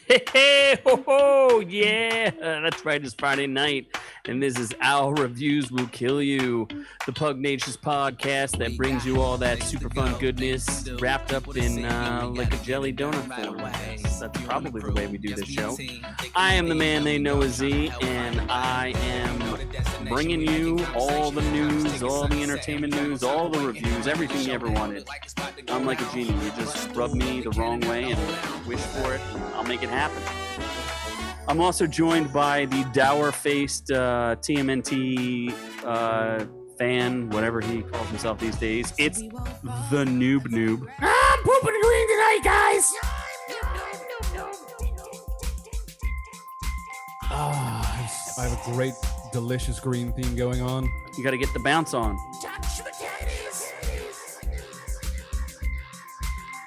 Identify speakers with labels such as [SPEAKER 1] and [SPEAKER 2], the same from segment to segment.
[SPEAKER 1] Hey, ho, ho, yeah, that's right. It's Friday night, and this is Our Reviews Will Kill You, the Pugnacious podcast that brings you all that super fun goodness wrapped up in like a jelly donut form. That's probably the way we do this show. I am the man they know as Z, and I am bringing you all the news, all the entertainment news, all the reviews, everything you ever wanted. I'm like a genie. You just rub me the wrong way and wish for it, and I'll make it happen. I'm also joined by the dour-faced TMNT fan, whatever he calls himself these days. It's the Noob.
[SPEAKER 2] I'm pooping green tonight, guys.
[SPEAKER 3] I have a great, delicious green theme going on.
[SPEAKER 1] You got to get the bounce on.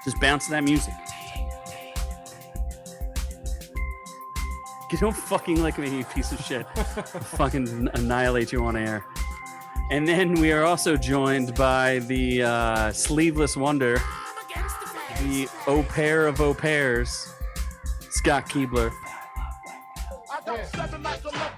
[SPEAKER 1] Just bounce to that music. You don't fucking like me, you piece of shit. Fucking annihilate you on air. And then we are also joined by the sleeveless wonder, the au pair of au pairs, Scott Keebler.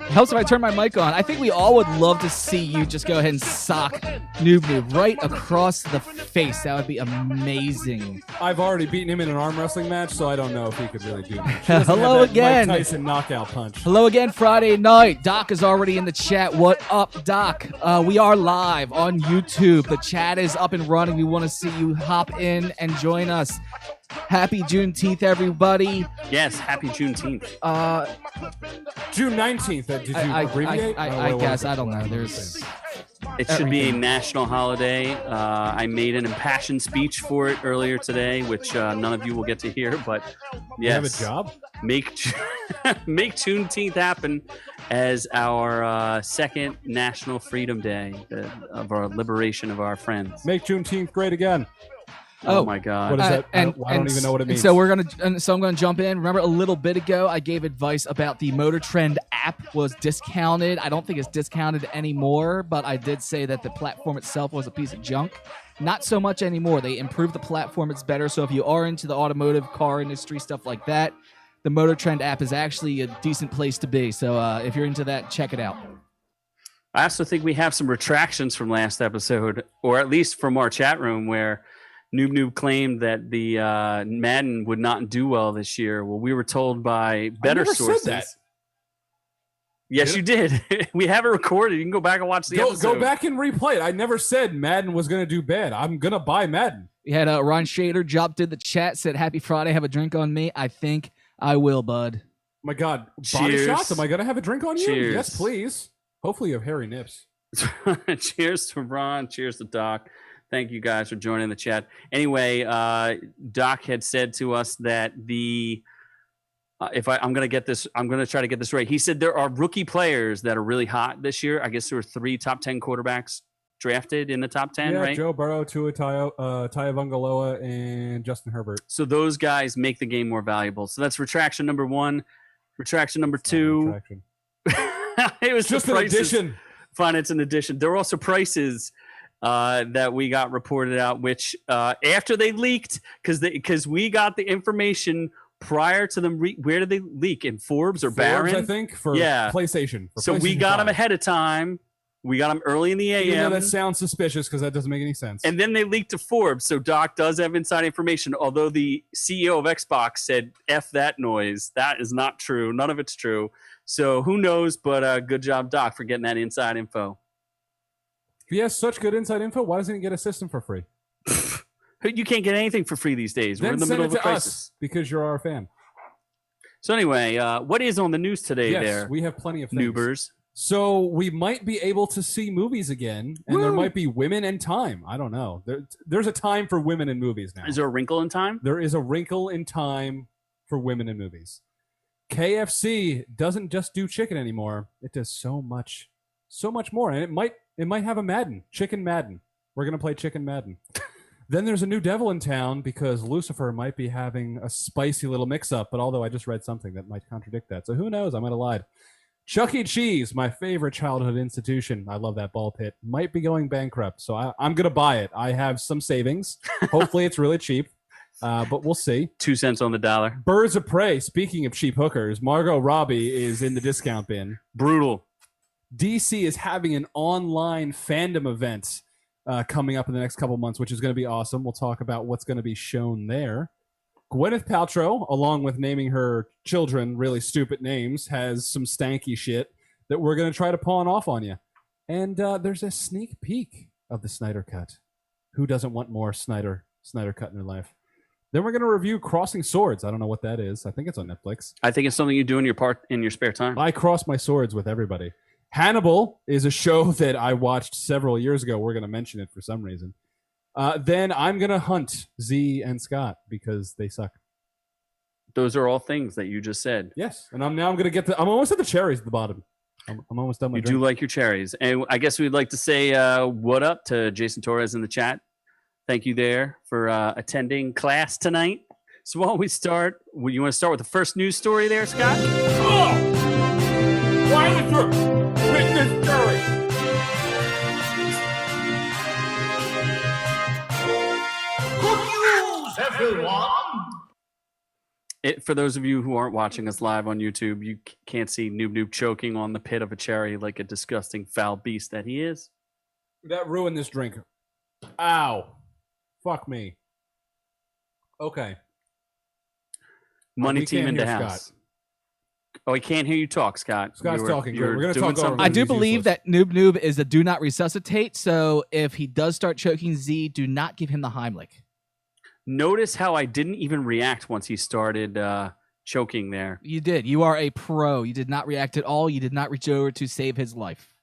[SPEAKER 4] Helps if I turn my mic on. I think we all would love to see you just go ahead and sock Noob right across the face. That would be amazing.
[SPEAKER 3] I've already beaten him in an arm wrestling match, so I don't know if he could really do much.
[SPEAKER 4] Hello again.
[SPEAKER 3] Mike Tyson knockout punch.
[SPEAKER 4] Hello again, Friday night. Doc is already in the chat. What up, Doc? We are live on YouTube. The chat is up and running. We want to see you hop in and join us. Happy Juneteenth, everybody.
[SPEAKER 1] Yes, happy Juneteenth.
[SPEAKER 3] June 19th. Did you abbreviate?
[SPEAKER 4] I guess. I don't know. There's...
[SPEAKER 1] It should be a national holiday. I made an impassioned speech for it earlier today, which none of you will get to hear, but yes.
[SPEAKER 3] You have a job?
[SPEAKER 1] Make Juneteenth happen as our second National Freedom Day of our liberation of our friends.
[SPEAKER 3] Make Juneteenth great again.
[SPEAKER 1] Oh my God!
[SPEAKER 3] What is that? I don't even know what it means.
[SPEAKER 4] So I'm gonna jump in. Remember a little bit ago, I gave advice about the Motor Trend app was discounted. I don't think it's discounted anymore, but I did say that the platform itself was a piece of junk. Not so much anymore. They improved the platform. It's better. So if you are into the automotive car industry, stuff like that, the Motor Trend app is actually a decent place to be. So if you're into that, check it out.
[SPEAKER 1] I also think we have some retractions from last episode, or at least from our chat room, where Noob claimed that the Madden would not do well this year. Well, we were told by better sources.
[SPEAKER 3] Said that.
[SPEAKER 1] Yes, you did. We have it recorded. You can go back and watch the episode.
[SPEAKER 3] Go back and replay it. I never said Madden was going to do bad. I'm going to buy Madden.
[SPEAKER 4] We had Ron Shader dropped in the chat, said, "Happy Friday, have a drink on me." I think I will, bud.
[SPEAKER 3] My God.
[SPEAKER 1] Cheers.
[SPEAKER 3] Body shots? Am I going to have a drink on you?
[SPEAKER 1] Cheers.
[SPEAKER 3] Yes, please. Hopefully you have hairy nips.
[SPEAKER 1] Cheers to Ron. Cheers to Doc. Thank you guys for joining the chat. Anyway, Doc had said to us that I'm going to try to get this right. He said there are rookie players that are really hot this year. I guess there were 3 top 10 quarterbacks drafted in the top 10, right?
[SPEAKER 3] Joe Burrow, Tua Tagovailoa, and Justin Herbert.
[SPEAKER 1] So those guys make the game more valuable. So that's retraction number 1. Retraction number 2. It was
[SPEAKER 3] just an addition.
[SPEAKER 1] Fine, it's an addition. There were also prices that we got reported out, which after they leaked, because we got the information prior to them. Where did they leak? In Forbes or Barron?
[SPEAKER 3] I think, for PlayStation.
[SPEAKER 1] So we got them ahead of time. We got them early in the AM.
[SPEAKER 3] You know, that sounds suspicious because that doesn't make any sense.
[SPEAKER 1] And then they leaked to Forbes. So Doc does have inside information, although the CEO of Xbox said, F that noise. That is not true. None of it's true. So who knows, but good job, Doc, for getting that inside info.
[SPEAKER 3] If he has such good inside info, why doesn't he get a system for free?
[SPEAKER 1] You can't get anything for free these days. We're in the middle of a crisis.
[SPEAKER 3] Us because you're our fan.
[SPEAKER 1] So anyway, what is on the news today?
[SPEAKER 3] Yes, we have plenty of things.
[SPEAKER 1] Noobers.
[SPEAKER 3] So we might be able to see movies again, and there might be women in time. I don't know. There's a time for women in movies now.
[SPEAKER 1] Is there a wrinkle in time?
[SPEAKER 3] There is a wrinkle in time for women in movies. KFC doesn't just do chicken anymore. It does so much more, and it might have a Madden, Chicken Madden. We're gonna play Chicken Madden. Then there's a new devil in town because Lucifer might be having a spicy little mix-up. But although I just read something that might contradict that, so who knows? I might have lied. Chuck E. Cheese, my favorite childhood institution, I love that ball pit, might be going bankrupt. So I'm going to buy it. I have some savings. Hopefully it's really cheap. But we'll see.
[SPEAKER 1] 2 cents on the dollar.
[SPEAKER 3] Birds of Prey. Speaking of cheap hookers, Margot Robbie is in the discount bin.
[SPEAKER 1] Brutal.
[SPEAKER 3] DC is having an online fandom event coming up in the next couple months, which is going to be awesome. We'll talk about what's going to be shown there. Gwyneth Paltrow, along with naming her children really stupid names, has some stanky shit that we're going to try to pawn off on you. And there's a sneak peek of the Snyder Cut. Who doesn't want more Snyder Cut in their life? Then we're going to review Crossing Swords. I don't know what that is. I think it's on Netflix.
[SPEAKER 1] I think it's something you do in your spare time.
[SPEAKER 3] I cross my swords with everybody. Hannibal is a show that I watched several years ago. We're going to mention it for some reason. Then I'm going to hunt Z and Scott because they suck.
[SPEAKER 1] Those are all things that you just said.
[SPEAKER 3] Yes. And I'm going to get I'm almost at the cherries at the bottom. I'm almost done my
[SPEAKER 1] You
[SPEAKER 3] drink.
[SPEAKER 1] do like your cherries. And I guess we'd like to say what up to Jason Torres in the chat. Thank you there for attending class tonight. So while we start, you want to start with the first news story there, Scott?
[SPEAKER 2] Why is your witness jury? Good news, everyone!
[SPEAKER 1] For those of you who aren't watching us live on YouTube, you can't see Noob Noob choking on the pit of a cherry like a disgusting foul beast that he is.
[SPEAKER 3] That ruined this drink. Ow. Fuck me. Okay.
[SPEAKER 1] Money
[SPEAKER 3] We
[SPEAKER 1] team
[SPEAKER 3] can't
[SPEAKER 1] in the
[SPEAKER 3] hear
[SPEAKER 1] house.
[SPEAKER 3] Scott.
[SPEAKER 1] Oh, I can't hear you talk, Scott.
[SPEAKER 3] Scott's talking.
[SPEAKER 1] You're
[SPEAKER 3] We're gonna
[SPEAKER 1] doing
[SPEAKER 3] talk over
[SPEAKER 1] something?
[SPEAKER 3] him.
[SPEAKER 4] I do
[SPEAKER 3] He's
[SPEAKER 4] believe
[SPEAKER 3] useless.
[SPEAKER 4] that Noob is a do not resuscitate. So if he does start choking Z, do not give him the Heimlich.
[SPEAKER 1] Notice how I didn't even react once he started choking there.
[SPEAKER 4] You did. You are a pro. You did not react at all. You did not reach over to save his life.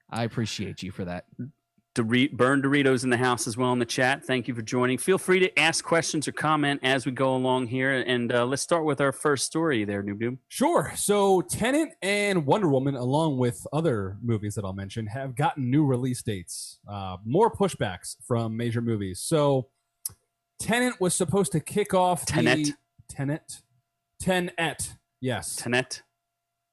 [SPEAKER 4] I appreciate you for that.
[SPEAKER 1] Burn Doritos in the house as well in the chat. Thank you for joining. Feel free to ask questions or comment as we go along here. And let's start with our first story there, Noob Noob.
[SPEAKER 3] Sure. So Tenet and Wonder Woman, along with other movies that I'll mention, have gotten new release dates. More pushbacks from major movies. So Tenet was supposed to kick off
[SPEAKER 1] Tenet.
[SPEAKER 3] Yes.
[SPEAKER 1] Tenet.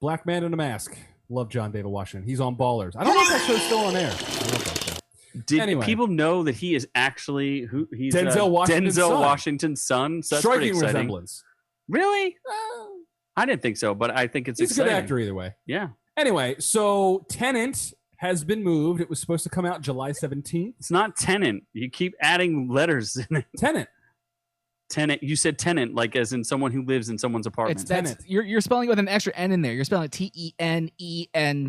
[SPEAKER 3] Black Man in a Mask. Love John David Washington. He's on Ballers. I don't know if that show's still on air. I love that show.
[SPEAKER 1] Did
[SPEAKER 3] Anyway.
[SPEAKER 1] people know that he is actually he's
[SPEAKER 3] Denzel Washington's
[SPEAKER 1] Denzel
[SPEAKER 3] son.
[SPEAKER 1] Washington's son? So that's pretty
[SPEAKER 3] Striking
[SPEAKER 1] exciting.
[SPEAKER 3] resemblance.
[SPEAKER 1] Really? I didn't think so, but I think it's
[SPEAKER 3] He's a
[SPEAKER 1] exciting.
[SPEAKER 3] good actor either way.
[SPEAKER 1] Yeah.
[SPEAKER 3] Anyway, so Tenet has been moved. It was supposed to come out July 17th.
[SPEAKER 1] It's not tenant. You keep adding letters in it.
[SPEAKER 3] Tenet.
[SPEAKER 1] Tenant. You said tenant, like as in someone who lives in someone's apartment.
[SPEAKER 3] Tenet.
[SPEAKER 4] You're spelling it with an extra N in there. You're spelling it Tenent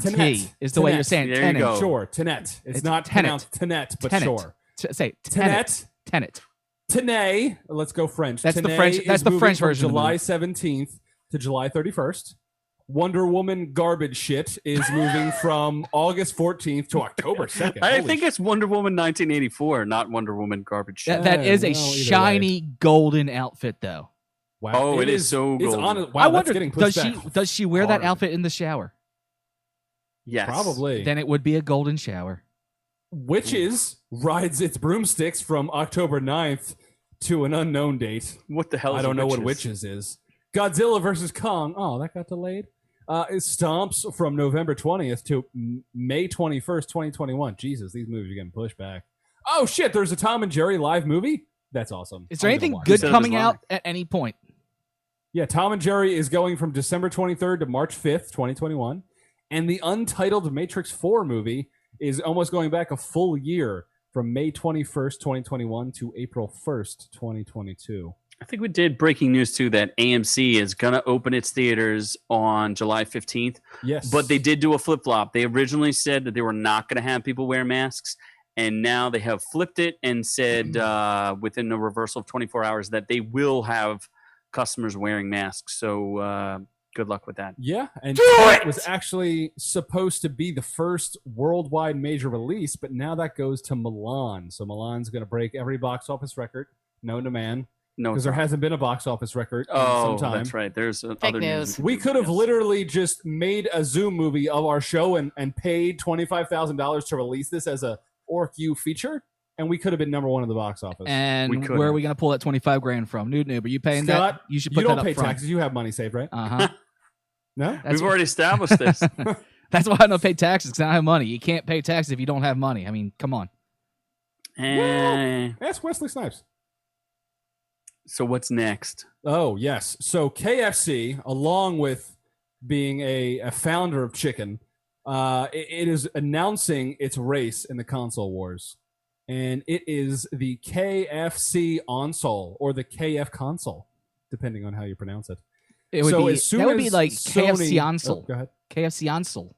[SPEAKER 3] Tenet.
[SPEAKER 4] is the way you're
[SPEAKER 3] Tenet.
[SPEAKER 4] saying
[SPEAKER 1] There you
[SPEAKER 4] Tenet.
[SPEAKER 1] go.
[SPEAKER 3] Sure, Tenet. It's
[SPEAKER 4] It's
[SPEAKER 3] not
[SPEAKER 4] Tenet.
[SPEAKER 3] pronounced Tenet, but
[SPEAKER 4] Tenet.
[SPEAKER 3] sure.
[SPEAKER 4] Say Tenet.
[SPEAKER 3] Tenet.
[SPEAKER 4] Tenet.
[SPEAKER 3] Tenet. Let's go French.
[SPEAKER 4] That's the
[SPEAKER 3] Tenet
[SPEAKER 4] French-
[SPEAKER 3] is
[SPEAKER 4] that's the
[SPEAKER 3] moving
[SPEAKER 4] French
[SPEAKER 3] from
[SPEAKER 4] version of the
[SPEAKER 3] July
[SPEAKER 4] movie.
[SPEAKER 3] 17th to July 31st. Wonder Woman garbage shit is moving from August 14th to October 2nd.
[SPEAKER 1] I
[SPEAKER 3] Holy
[SPEAKER 1] think it's Wonder Woman 1984, not Wonder Woman garbage shit.
[SPEAKER 4] That is a
[SPEAKER 3] No, either
[SPEAKER 4] shiny golden outfit, though.
[SPEAKER 3] Wow.
[SPEAKER 1] Oh, it is so
[SPEAKER 3] It's
[SPEAKER 1] golden.
[SPEAKER 3] on. Wow,
[SPEAKER 4] I
[SPEAKER 3] that's
[SPEAKER 4] wonder,
[SPEAKER 3] getting pushed
[SPEAKER 4] does she wear that
[SPEAKER 3] hard.
[SPEAKER 4] outfit in the shower?
[SPEAKER 1] Yes.
[SPEAKER 3] Probably.
[SPEAKER 4] Then it would be a golden shower.
[SPEAKER 3] Witches rides its broomsticks from October 9th to an unknown date.
[SPEAKER 1] What the hell is
[SPEAKER 3] I don't know what
[SPEAKER 1] Witches?
[SPEAKER 3] Witches is. Godzilla versus Kong. Oh, that got delayed. It stomps from November 20th to May 21st, 2021. Jesus, these movies are getting pushed back. Oh, shit, there's a Tom and Jerry live movie? That's awesome.
[SPEAKER 4] Is there
[SPEAKER 3] I'm gonna
[SPEAKER 4] anything
[SPEAKER 3] watch
[SPEAKER 4] good
[SPEAKER 3] it.
[SPEAKER 1] said it was
[SPEAKER 4] coming
[SPEAKER 1] live.
[SPEAKER 4] out at any point?
[SPEAKER 3] Yeah, Tom and Jerry is going from December 23rd to March 5th, 2021. And the Untitled Matrix 4 movie is almost going back a full year from May 21st, 2021 to April 1st, 2022.
[SPEAKER 1] I think we did breaking news too that AMC is going to open its theaters on July 15th,
[SPEAKER 3] Yes.
[SPEAKER 1] but they did do a flip flop. They originally said that they were not going to have people wear masks, and now they have flipped it and said within a reversal of 24 hours that they will have customers wearing masks. So good luck with that.
[SPEAKER 3] Yeah, and
[SPEAKER 2] Do
[SPEAKER 3] it
[SPEAKER 2] it!
[SPEAKER 3] was actually supposed to be the first worldwide major release, but now that goes to Milan. So Milan's going to break every box office record known to man
[SPEAKER 1] No,
[SPEAKER 3] because
[SPEAKER 1] it's
[SPEAKER 3] there
[SPEAKER 1] not.
[SPEAKER 3] hasn't been a box office record in
[SPEAKER 1] Oh,
[SPEAKER 3] some time.
[SPEAKER 1] that's right. There's other news.
[SPEAKER 3] We could have literally just made a Zoom movie of our show and paid $25,000 to release this as a Orku feature, and we could have been number one in the box office.
[SPEAKER 1] We
[SPEAKER 4] And
[SPEAKER 1] could
[SPEAKER 4] where are
[SPEAKER 1] have.
[SPEAKER 4] we going to pull that 25 grand from? Noob, are you paying
[SPEAKER 3] Scott,
[SPEAKER 4] that? You should put
[SPEAKER 3] you
[SPEAKER 4] that
[SPEAKER 3] don't
[SPEAKER 4] up
[SPEAKER 3] pay
[SPEAKER 4] front.
[SPEAKER 3] taxes. You have money saved, right?
[SPEAKER 4] Uh-huh.
[SPEAKER 3] No?
[SPEAKER 4] That's
[SPEAKER 1] We've already established this.
[SPEAKER 4] That's why I don't pay taxes, because I don't have money. You can't pay taxes if you don't have money. I mean, come on.
[SPEAKER 1] Eh,
[SPEAKER 3] Ask Wesley Snipes.
[SPEAKER 1] So what's next?
[SPEAKER 3] Oh, yes. So KFC, along with being a founder of chicken, it is announcing its race in the console wars. And it is the KFC console or the KF console, depending on how you pronounce it.
[SPEAKER 4] It would
[SPEAKER 3] So
[SPEAKER 4] be
[SPEAKER 3] as soon
[SPEAKER 4] that would be
[SPEAKER 3] as
[SPEAKER 4] like
[SPEAKER 3] Sony
[SPEAKER 4] KFC Ansel.
[SPEAKER 3] go ahead.
[SPEAKER 4] KFC Ansel.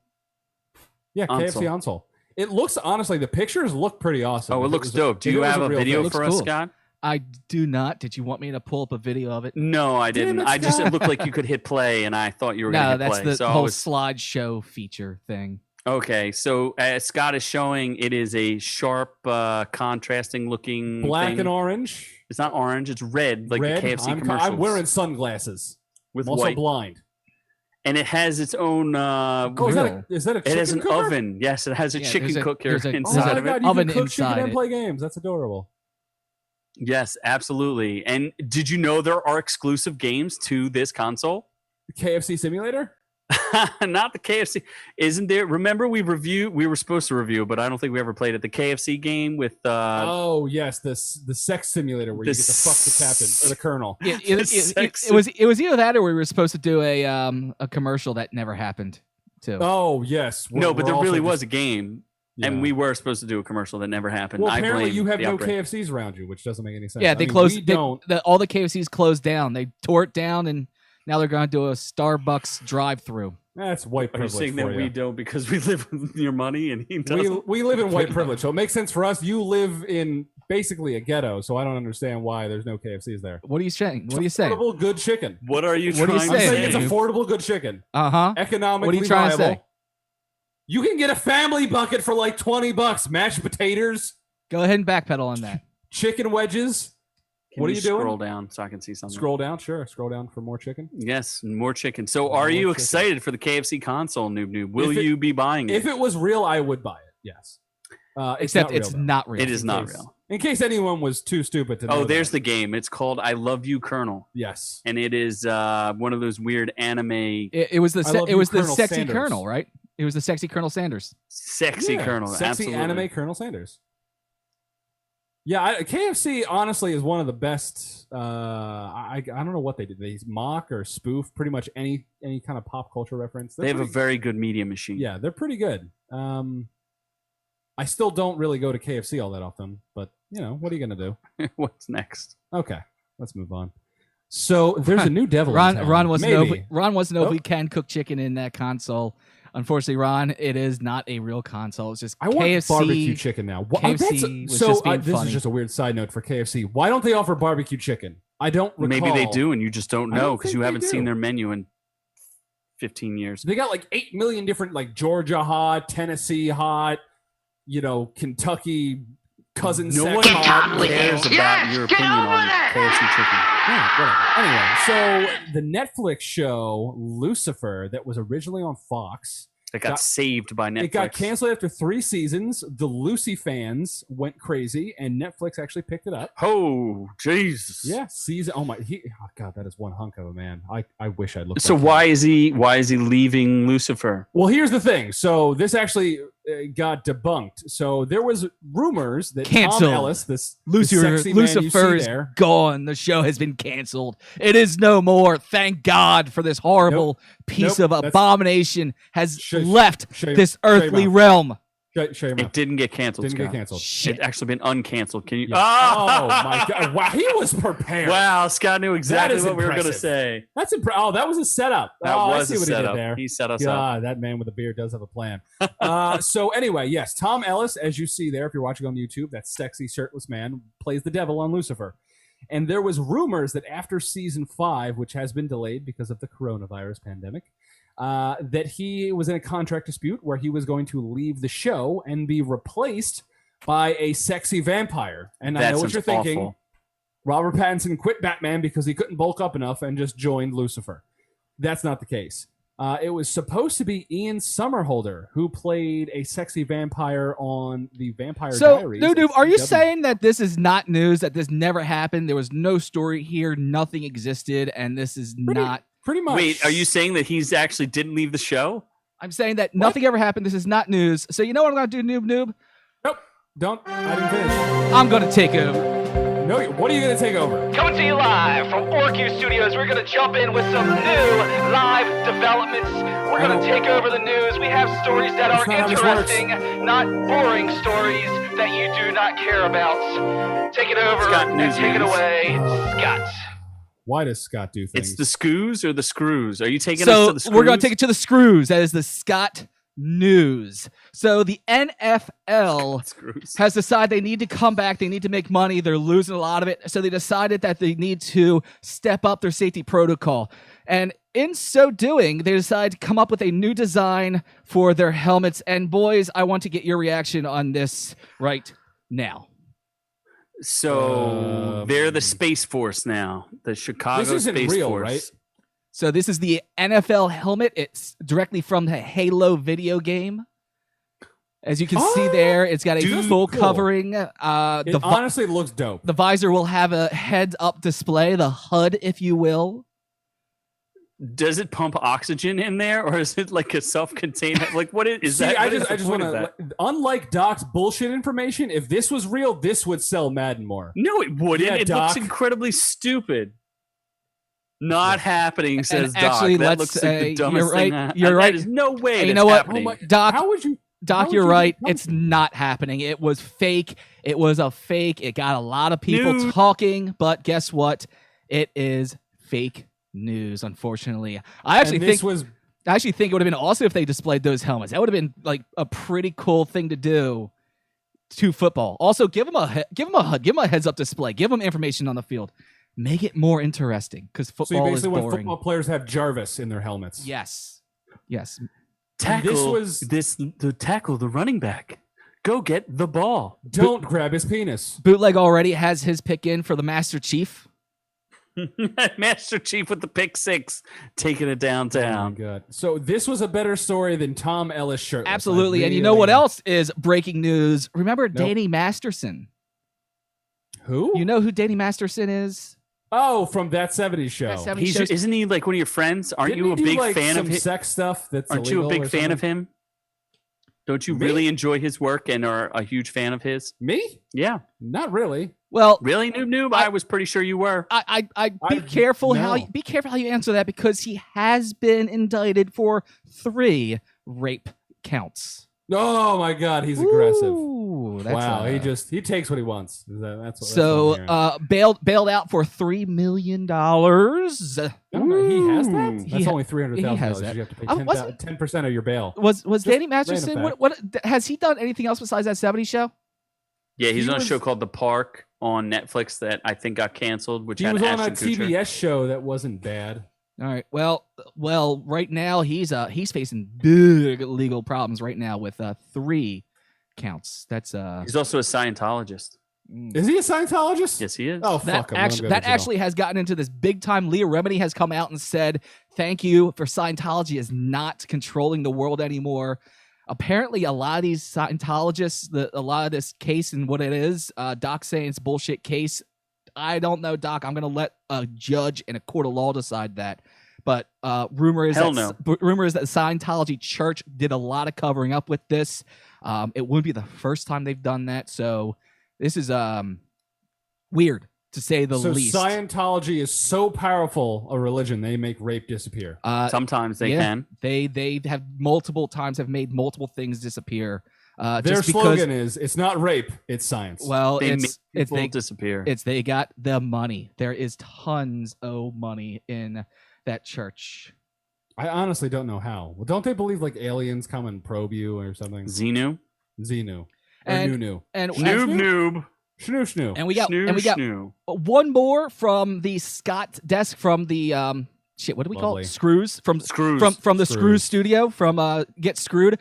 [SPEAKER 3] Yeah, KFC console. It looks, honestly, the pictures look pretty awesome.
[SPEAKER 1] Oh, it
[SPEAKER 3] If
[SPEAKER 1] looks
[SPEAKER 3] was
[SPEAKER 1] dope. Do
[SPEAKER 3] if
[SPEAKER 1] you
[SPEAKER 3] it was
[SPEAKER 1] have a
[SPEAKER 3] real
[SPEAKER 1] video
[SPEAKER 3] thing.
[SPEAKER 1] for
[SPEAKER 4] Looks
[SPEAKER 1] us,
[SPEAKER 4] cool.
[SPEAKER 1] Scott?
[SPEAKER 4] I do not. Did you want me to pull up a video of it?
[SPEAKER 1] No, I didn't.
[SPEAKER 3] Damn it,
[SPEAKER 1] I just
[SPEAKER 3] Scott.
[SPEAKER 1] it looked like you could hit play, and I thought you were going to
[SPEAKER 4] No,
[SPEAKER 1] hit
[SPEAKER 4] that's
[SPEAKER 1] play.
[SPEAKER 4] the
[SPEAKER 1] So I
[SPEAKER 4] whole
[SPEAKER 1] was
[SPEAKER 4] slideshow feature thing.
[SPEAKER 1] okay. So Scott is showing it is a sharp, contrasting looking
[SPEAKER 3] Black
[SPEAKER 1] thing.
[SPEAKER 3] and orange.
[SPEAKER 1] It's not orange. It's red, like
[SPEAKER 3] red.
[SPEAKER 1] the KFC
[SPEAKER 3] I'm
[SPEAKER 1] commercials.
[SPEAKER 3] wearing sunglasses.
[SPEAKER 1] with
[SPEAKER 3] I'm also
[SPEAKER 1] white,
[SPEAKER 3] blind.
[SPEAKER 1] and it has its own.
[SPEAKER 3] Oh,
[SPEAKER 4] grill.
[SPEAKER 3] is that a chicken
[SPEAKER 1] It has an
[SPEAKER 3] cooker?
[SPEAKER 1] oven. Yes, it has a
[SPEAKER 4] Yeah,
[SPEAKER 1] chicken
[SPEAKER 4] there's a-
[SPEAKER 1] cooker
[SPEAKER 4] there's a-
[SPEAKER 3] Oh
[SPEAKER 1] inside
[SPEAKER 3] my
[SPEAKER 1] of it.
[SPEAKER 3] god, you
[SPEAKER 4] Oven
[SPEAKER 3] can cook
[SPEAKER 4] inside
[SPEAKER 3] chicken and
[SPEAKER 4] it.
[SPEAKER 3] play games. That's adorable.
[SPEAKER 1] Yes, absolutely. And did you know there are exclusive games to this console?
[SPEAKER 3] The KFC simulator?
[SPEAKER 1] Not the KFC. Isn't there? Remember we were supposed to review, but I don't think we ever played it. The KFC game with
[SPEAKER 3] Oh yes, the sex simulator where you
[SPEAKER 1] The
[SPEAKER 3] get to fuck the captain or the colonel.
[SPEAKER 4] It was either that or we were supposed to do a commercial that never happened too.
[SPEAKER 3] Oh yes.
[SPEAKER 1] no, but
[SPEAKER 3] we're
[SPEAKER 1] there really
[SPEAKER 3] also
[SPEAKER 1] was
[SPEAKER 3] just-
[SPEAKER 1] a game,
[SPEAKER 3] yeah.
[SPEAKER 1] and we were supposed to do a commercial that never happened.
[SPEAKER 3] Well,
[SPEAKER 1] I
[SPEAKER 3] apparently
[SPEAKER 1] blame
[SPEAKER 3] you have
[SPEAKER 1] the
[SPEAKER 3] no
[SPEAKER 1] upgrade.
[SPEAKER 3] KFCs around you, which doesn't make any sense.
[SPEAKER 4] Yeah,
[SPEAKER 3] I
[SPEAKER 4] they
[SPEAKER 3] mean,
[SPEAKER 4] closed.
[SPEAKER 3] We don't.
[SPEAKER 4] All the KFCs closed down. They tore it down, and now they're going to do a Starbucks drive-through.
[SPEAKER 3] That's white
[SPEAKER 1] Are you
[SPEAKER 3] privilege
[SPEAKER 1] saying
[SPEAKER 3] for
[SPEAKER 1] that
[SPEAKER 3] you.
[SPEAKER 1] we don't because we live with your money and he doesn't?
[SPEAKER 3] We live in white privilege, so it makes sense for us. You live in basically a ghetto, so I don't understand why there's no KFCs there.
[SPEAKER 4] What are you saying? What are you saying?
[SPEAKER 3] Affordable good chicken.
[SPEAKER 1] What are you
[SPEAKER 4] What are you
[SPEAKER 1] trying
[SPEAKER 3] I'm
[SPEAKER 1] to
[SPEAKER 4] saying?
[SPEAKER 3] saying
[SPEAKER 1] say?
[SPEAKER 3] it's affordable good chicken.
[SPEAKER 4] Uh-huh.
[SPEAKER 3] Economically
[SPEAKER 4] What are you trying to
[SPEAKER 3] viable.
[SPEAKER 4] say?
[SPEAKER 3] You can get a family bucket for like $20. Mashed potatoes,
[SPEAKER 4] Go ahead and backpedal on that.
[SPEAKER 3] chicken wedges.
[SPEAKER 1] Can
[SPEAKER 3] What are
[SPEAKER 1] you
[SPEAKER 3] you doing?
[SPEAKER 1] Scroll down so I can see something.
[SPEAKER 3] Scroll down, sure. Scroll down for more chicken.
[SPEAKER 1] Yes, more chicken. So,
[SPEAKER 3] More
[SPEAKER 1] are you
[SPEAKER 3] chicken.
[SPEAKER 1] excited for the KFC console, Noob? Will
[SPEAKER 3] If it-
[SPEAKER 1] you be buying it?
[SPEAKER 3] If it was real, I would buy it. Yes.
[SPEAKER 4] Except
[SPEAKER 3] not
[SPEAKER 4] it's
[SPEAKER 3] real, though.
[SPEAKER 4] not real.
[SPEAKER 1] It is not
[SPEAKER 3] case-
[SPEAKER 1] real.
[SPEAKER 3] In case anyone was too stupid to know.
[SPEAKER 1] Oh, there's
[SPEAKER 3] that.
[SPEAKER 1] the game. It's called "I Love You, Colonel,"
[SPEAKER 3] Yes.
[SPEAKER 1] and it is one of those weird anime
[SPEAKER 4] It was the
[SPEAKER 3] I love
[SPEAKER 4] it
[SPEAKER 3] you,
[SPEAKER 4] was the
[SPEAKER 3] Colonel
[SPEAKER 4] sexy
[SPEAKER 3] Sanders.
[SPEAKER 4] Colonel, right? It was the sexy Colonel Sanders.
[SPEAKER 1] sexy
[SPEAKER 3] Yeah,
[SPEAKER 1] Colonel.
[SPEAKER 3] Sexy
[SPEAKER 1] Absolutely.
[SPEAKER 3] anime Colonel Sanders. Yeah, KFC honestly is one of the best. I don't know what they did. They mock or spoof pretty much any kind of pop culture reference.
[SPEAKER 1] They have a
[SPEAKER 3] pretty-
[SPEAKER 1] very good media machine.
[SPEAKER 3] yeah, they're pretty good. I still don't really go to KFC all that often, but you know what are you gonna do?
[SPEAKER 1] What's next?
[SPEAKER 3] Okay, let's move on. So there's a new devil. in
[SPEAKER 4] Ron
[SPEAKER 3] town.
[SPEAKER 4] wants to know.
[SPEAKER 3] Maybe.
[SPEAKER 4] If, Ron wants to know if
[SPEAKER 3] Oh.
[SPEAKER 4] we can cook chicken in that console. Unfortunately, Ron, it is not a real console. It's just
[SPEAKER 3] I want
[SPEAKER 4] KFC.
[SPEAKER 3] barbecue chicken now.
[SPEAKER 4] KFC was
[SPEAKER 3] so
[SPEAKER 4] just being
[SPEAKER 3] this
[SPEAKER 4] funny.
[SPEAKER 3] is just a weird side note for KFC. Why don't they offer barbecue chicken? I don't recall.
[SPEAKER 1] Maybe they do, and you just don't
[SPEAKER 3] I
[SPEAKER 1] know
[SPEAKER 3] don't
[SPEAKER 1] because
[SPEAKER 3] think
[SPEAKER 1] you
[SPEAKER 3] they
[SPEAKER 1] haven't seen
[SPEAKER 3] do.
[SPEAKER 1] their menu in 15 years.
[SPEAKER 3] They got like 8 million different, like Georgia hot, Tennessee hot, Kentucky cousin
[SPEAKER 1] No
[SPEAKER 3] sex
[SPEAKER 1] one
[SPEAKER 3] hot.
[SPEAKER 1] cares about your opinion on KFC chicken.
[SPEAKER 3] Yeah, whatever. Anyway, so the Netflix show Lucifer that was originally on Fox,
[SPEAKER 1] That got saved by Netflix.
[SPEAKER 3] it got canceled after 3 seasons. The Lucy fans went crazy, and Netflix actually picked it up.
[SPEAKER 1] Oh, Jesus.
[SPEAKER 3] Yeah, season. Oh God, that is one hunk of a man. I wish I looked.
[SPEAKER 1] So
[SPEAKER 3] like him.
[SPEAKER 1] why is he leaving Lucifer?
[SPEAKER 3] Well, here's the thing. So this actually got debunked. So there was rumors that
[SPEAKER 4] Canceled.
[SPEAKER 3] Tom Ellis, this sexy man you
[SPEAKER 4] Lucifer
[SPEAKER 3] see
[SPEAKER 4] is
[SPEAKER 3] there,
[SPEAKER 4] gone. The show has been canceled. It is no more. Thank God for this horrible piece
[SPEAKER 3] Nope.
[SPEAKER 4] of
[SPEAKER 3] That's-
[SPEAKER 4] abomination has
[SPEAKER 3] Shut-
[SPEAKER 4] left
[SPEAKER 3] shut-
[SPEAKER 4] this
[SPEAKER 3] shut your
[SPEAKER 4] earthly
[SPEAKER 3] mouth.
[SPEAKER 4] realm.
[SPEAKER 3] Shut your
[SPEAKER 1] It
[SPEAKER 3] mouth.
[SPEAKER 1] didn't get canceled.
[SPEAKER 3] Didn't get
[SPEAKER 1] Scott.
[SPEAKER 3] canceled.
[SPEAKER 4] Shit.
[SPEAKER 1] It actually been uncanceled. Can you?
[SPEAKER 3] Yeah. Oh my God! Wow, he was prepared.
[SPEAKER 1] Wow, Scott knew exactly
[SPEAKER 3] is
[SPEAKER 1] what we were going to
[SPEAKER 3] impressive.
[SPEAKER 1] say.
[SPEAKER 3] That's oh, that was a setup.
[SPEAKER 1] That
[SPEAKER 3] oh,
[SPEAKER 1] was
[SPEAKER 3] I see
[SPEAKER 1] a
[SPEAKER 3] what
[SPEAKER 1] setup.
[SPEAKER 3] he did there.
[SPEAKER 1] He set us up.
[SPEAKER 3] God, that man with a beard does have a plan. So anyway, yes, Tom Ellis, as you see there, if you're watching on YouTube, that sexy shirtless man plays the devil on Lucifer. And there was rumors that after season 5, which has been delayed because of the coronavirus pandemic, that he was in a contract dispute where he was going to leave the show and be replaced by a sexy vampire. And I
[SPEAKER 1] That
[SPEAKER 3] know what
[SPEAKER 1] sounds
[SPEAKER 3] you're thinking.
[SPEAKER 1] awful.
[SPEAKER 3] Robert Pattinson quit Batman because he couldn't bulk up enough and just joined Lucifer. That's not the case. It was supposed to be Ian Somerhalder who played a sexy vampire on the Vampire
[SPEAKER 4] So,
[SPEAKER 3] Diaries.
[SPEAKER 4] Noob, are you
[SPEAKER 3] CW.
[SPEAKER 4] saying that this is not news, that this never happened? There was no story here, nothing existed, and this is not.
[SPEAKER 3] Pretty much.
[SPEAKER 1] Wait, are you saying that he's actually didn't leave the show?
[SPEAKER 4] I'm saying that nothing ever happened. This is not news. So, you know what I'm going to do, Noob?
[SPEAKER 3] Nope. Don't. I didn't finish.
[SPEAKER 4] I'm going to take over.
[SPEAKER 3] No, what are you gonna take over?
[SPEAKER 5] Coming to you live from Orku Studios, we're going to jump in with some new live developments. We're going to take over the news. We have stories that are
[SPEAKER 3] That's not how this works.
[SPEAKER 5] interesting, not boring stories that you do not care about. Take it over
[SPEAKER 1] Scott,
[SPEAKER 5] and
[SPEAKER 1] news
[SPEAKER 5] take it
[SPEAKER 1] news.
[SPEAKER 5] away, Scott.
[SPEAKER 3] Why does Scott do things?
[SPEAKER 1] It's the scoos or the screws? Are you taking us
[SPEAKER 4] So
[SPEAKER 1] to the screws?
[SPEAKER 4] we're going to take it to the screws. That is the Scott news. So the NFL
[SPEAKER 1] Screws.
[SPEAKER 4] has decided they need to come back. They need to make money. They're losing a lot of it. So they decided that they need to step up their safety protocol. And in so doing, they decided to come up with a new design for their helmets. And boys, I want to get your reaction on this right now.
[SPEAKER 1] So they're the Space Force now. The Chicago
[SPEAKER 3] This isn't
[SPEAKER 1] Space
[SPEAKER 3] real,
[SPEAKER 1] Force.
[SPEAKER 3] right?
[SPEAKER 4] So this is the NFL helmet. It's directly from the Halo video game. As you can see there, it's got a
[SPEAKER 1] Dude,
[SPEAKER 4] full
[SPEAKER 3] cool.
[SPEAKER 4] covering.
[SPEAKER 3] It
[SPEAKER 4] The
[SPEAKER 3] honestly looks dope.
[SPEAKER 4] The visor will have a heads-up display, the HUD, if you will.
[SPEAKER 1] Does it pump oxygen in there, or is it like a self-contained? Like, what is
[SPEAKER 3] See,
[SPEAKER 1] that?
[SPEAKER 3] I
[SPEAKER 1] what is
[SPEAKER 3] just
[SPEAKER 1] the
[SPEAKER 3] want
[SPEAKER 1] point of that?
[SPEAKER 3] to. Unlike Doc's bullshit information, if this was real, this would sell Madden more.
[SPEAKER 1] No, it wouldn't.
[SPEAKER 3] Yeah,
[SPEAKER 1] It looks
[SPEAKER 3] Doc.
[SPEAKER 1] incredibly stupid. Not happening, says
[SPEAKER 4] And actually,
[SPEAKER 1] Doc. That
[SPEAKER 4] let's
[SPEAKER 1] looks like
[SPEAKER 4] say
[SPEAKER 1] the dumbest
[SPEAKER 4] you're right.
[SPEAKER 1] thing.
[SPEAKER 4] You're right.
[SPEAKER 1] There's no way.
[SPEAKER 4] And you
[SPEAKER 1] that's
[SPEAKER 4] know what?
[SPEAKER 1] happening.
[SPEAKER 4] Doc,
[SPEAKER 3] How would you?
[SPEAKER 4] Doc,
[SPEAKER 3] would
[SPEAKER 4] you're
[SPEAKER 3] you
[SPEAKER 4] right.
[SPEAKER 3] become-
[SPEAKER 4] It's not happening. It was fake. It was a fake. It got a lot of people
[SPEAKER 1] Nude.
[SPEAKER 4] talking, but guess what? It is fake news, unfortunately. I actually
[SPEAKER 3] and
[SPEAKER 4] think
[SPEAKER 3] this was.
[SPEAKER 4] I actually think it would have been awesome if they displayed those helmets. That would have been like a pretty cool thing to do to football. Also, give them a heads up display. Give them information on the field. Make it more interesting because
[SPEAKER 3] So
[SPEAKER 4] football
[SPEAKER 3] you
[SPEAKER 4] is
[SPEAKER 3] basically want
[SPEAKER 4] boring.
[SPEAKER 3] football players have Jarvis in their helmets.
[SPEAKER 4] Yes, yes.
[SPEAKER 1] Tackle
[SPEAKER 3] was-
[SPEAKER 1] the running back. Go get the ball.
[SPEAKER 3] Don't grab his penis.
[SPEAKER 4] Bootleg already has his pick in for the Master Chief.
[SPEAKER 1] Master Chief with the pick six, taking it
[SPEAKER 3] Oh my
[SPEAKER 1] downtown.
[SPEAKER 3] god! So this was a better story than Tom Ellis shirtless.
[SPEAKER 4] Absolutely.
[SPEAKER 3] I
[SPEAKER 4] And you know what
[SPEAKER 3] really-
[SPEAKER 4] else is breaking news? Remember Danny Masterson?
[SPEAKER 3] Who?
[SPEAKER 4] You know who Danny Masterson is?
[SPEAKER 3] Oh, from that '70s show.
[SPEAKER 4] That 70s show.
[SPEAKER 1] Isn't he like one of your friends? Aren't
[SPEAKER 3] Didn't
[SPEAKER 1] you a
[SPEAKER 3] he do,
[SPEAKER 1] big
[SPEAKER 3] like,
[SPEAKER 1] fan of
[SPEAKER 3] some
[SPEAKER 1] him?
[SPEAKER 3] sex stuff? That's
[SPEAKER 1] Aren't you a
[SPEAKER 3] illegal
[SPEAKER 1] big
[SPEAKER 3] or
[SPEAKER 1] fan of
[SPEAKER 3] something?
[SPEAKER 1] him? Don't you
[SPEAKER 3] Me?
[SPEAKER 1] really enjoy his work and are a huge fan of his?
[SPEAKER 3] Me?
[SPEAKER 1] Yeah.
[SPEAKER 3] Not really.
[SPEAKER 4] Well,
[SPEAKER 1] Really, Noob? I was pretty sure you were.
[SPEAKER 4] I be
[SPEAKER 3] I-
[SPEAKER 4] careful how
[SPEAKER 3] no.
[SPEAKER 4] be careful how you answer that because he has been indicted for 3 rape counts.
[SPEAKER 3] Oh my god, he's aggressive.
[SPEAKER 4] Ooh, that's
[SPEAKER 3] Wow, he takes what he wants. That's what
[SPEAKER 4] so
[SPEAKER 3] I'm hearing.
[SPEAKER 4] bailed out for $3 million.
[SPEAKER 3] I don't know, he has that.
[SPEAKER 1] Ooh.
[SPEAKER 3] That's
[SPEAKER 4] ha-
[SPEAKER 3] only $300,000.
[SPEAKER 4] he has that.
[SPEAKER 3] You have to pay
[SPEAKER 4] Oh, wasn't-
[SPEAKER 3] 10% of your bail.
[SPEAKER 4] Was Danny
[SPEAKER 3] random
[SPEAKER 4] Masterson?
[SPEAKER 3] fact.
[SPEAKER 4] What has he done anything else besides that 70s show?
[SPEAKER 1] Yeah, he's
[SPEAKER 3] He
[SPEAKER 1] on a
[SPEAKER 3] was-
[SPEAKER 1] show called The Park on Netflix that I think got canceled, which
[SPEAKER 3] He
[SPEAKER 1] had
[SPEAKER 3] was on a
[SPEAKER 1] Ashton Kutcher.
[SPEAKER 3] TBS show that wasn't bad.
[SPEAKER 4] All right. Well, right now he's facing big legal problems right now with 3 counts. That's
[SPEAKER 1] He's also a Scientologist.
[SPEAKER 3] Is he a Scientologist?
[SPEAKER 1] Yes, he is.
[SPEAKER 3] Oh,
[SPEAKER 4] that
[SPEAKER 3] fuck him. Let him go to jail.
[SPEAKER 4] actually has gotten into this big time. Leah Remini has come out and said, "Thank you for Scientology is not controlling the world anymore." Apparently, a lot of these Scientologists, a lot of this case and what it is, Doc saying it's a bullshit case. I don't know, Doc. I'm going to let a judge and a court of law decide that. But rumor is
[SPEAKER 1] Hell
[SPEAKER 4] that the Scientology Church did a lot of covering up with this. It wouldn't be the first time they've done that. So this is weird to say the
[SPEAKER 3] So
[SPEAKER 4] least.
[SPEAKER 3] Scientology is so powerful a religion, they make rape disappear.
[SPEAKER 1] Sometimes they
[SPEAKER 4] yeah,
[SPEAKER 1] can.
[SPEAKER 4] They have multiple times have made multiple things disappear.
[SPEAKER 3] Their
[SPEAKER 4] just
[SPEAKER 3] slogan
[SPEAKER 4] because,
[SPEAKER 3] is, it's not rape, it's science.
[SPEAKER 4] well,
[SPEAKER 1] They
[SPEAKER 4] it's
[SPEAKER 1] make people
[SPEAKER 4] they
[SPEAKER 1] disappear.
[SPEAKER 4] they got the money. There is tons of money in that church.
[SPEAKER 3] I honestly don't know how. Well, don't they believe like aliens come and probe you or something?
[SPEAKER 1] Xenu.
[SPEAKER 3] Xenu. Or
[SPEAKER 4] And-
[SPEAKER 3] Nunu.
[SPEAKER 4] And
[SPEAKER 1] Noob.
[SPEAKER 3] Shnu shnu.
[SPEAKER 4] and we got
[SPEAKER 1] Snoo.
[SPEAKER 4] one more from the Scott desk from the what do we call
[SPEAKER 3] Lovely.
[SPEAKER 4] it? Screws from
[SPEAKER 1] Screws.
[SPEAKER 4] from the
[SPEAKER 3] Screws.
[SPEAKER 4] Screws studio from Get Screwed.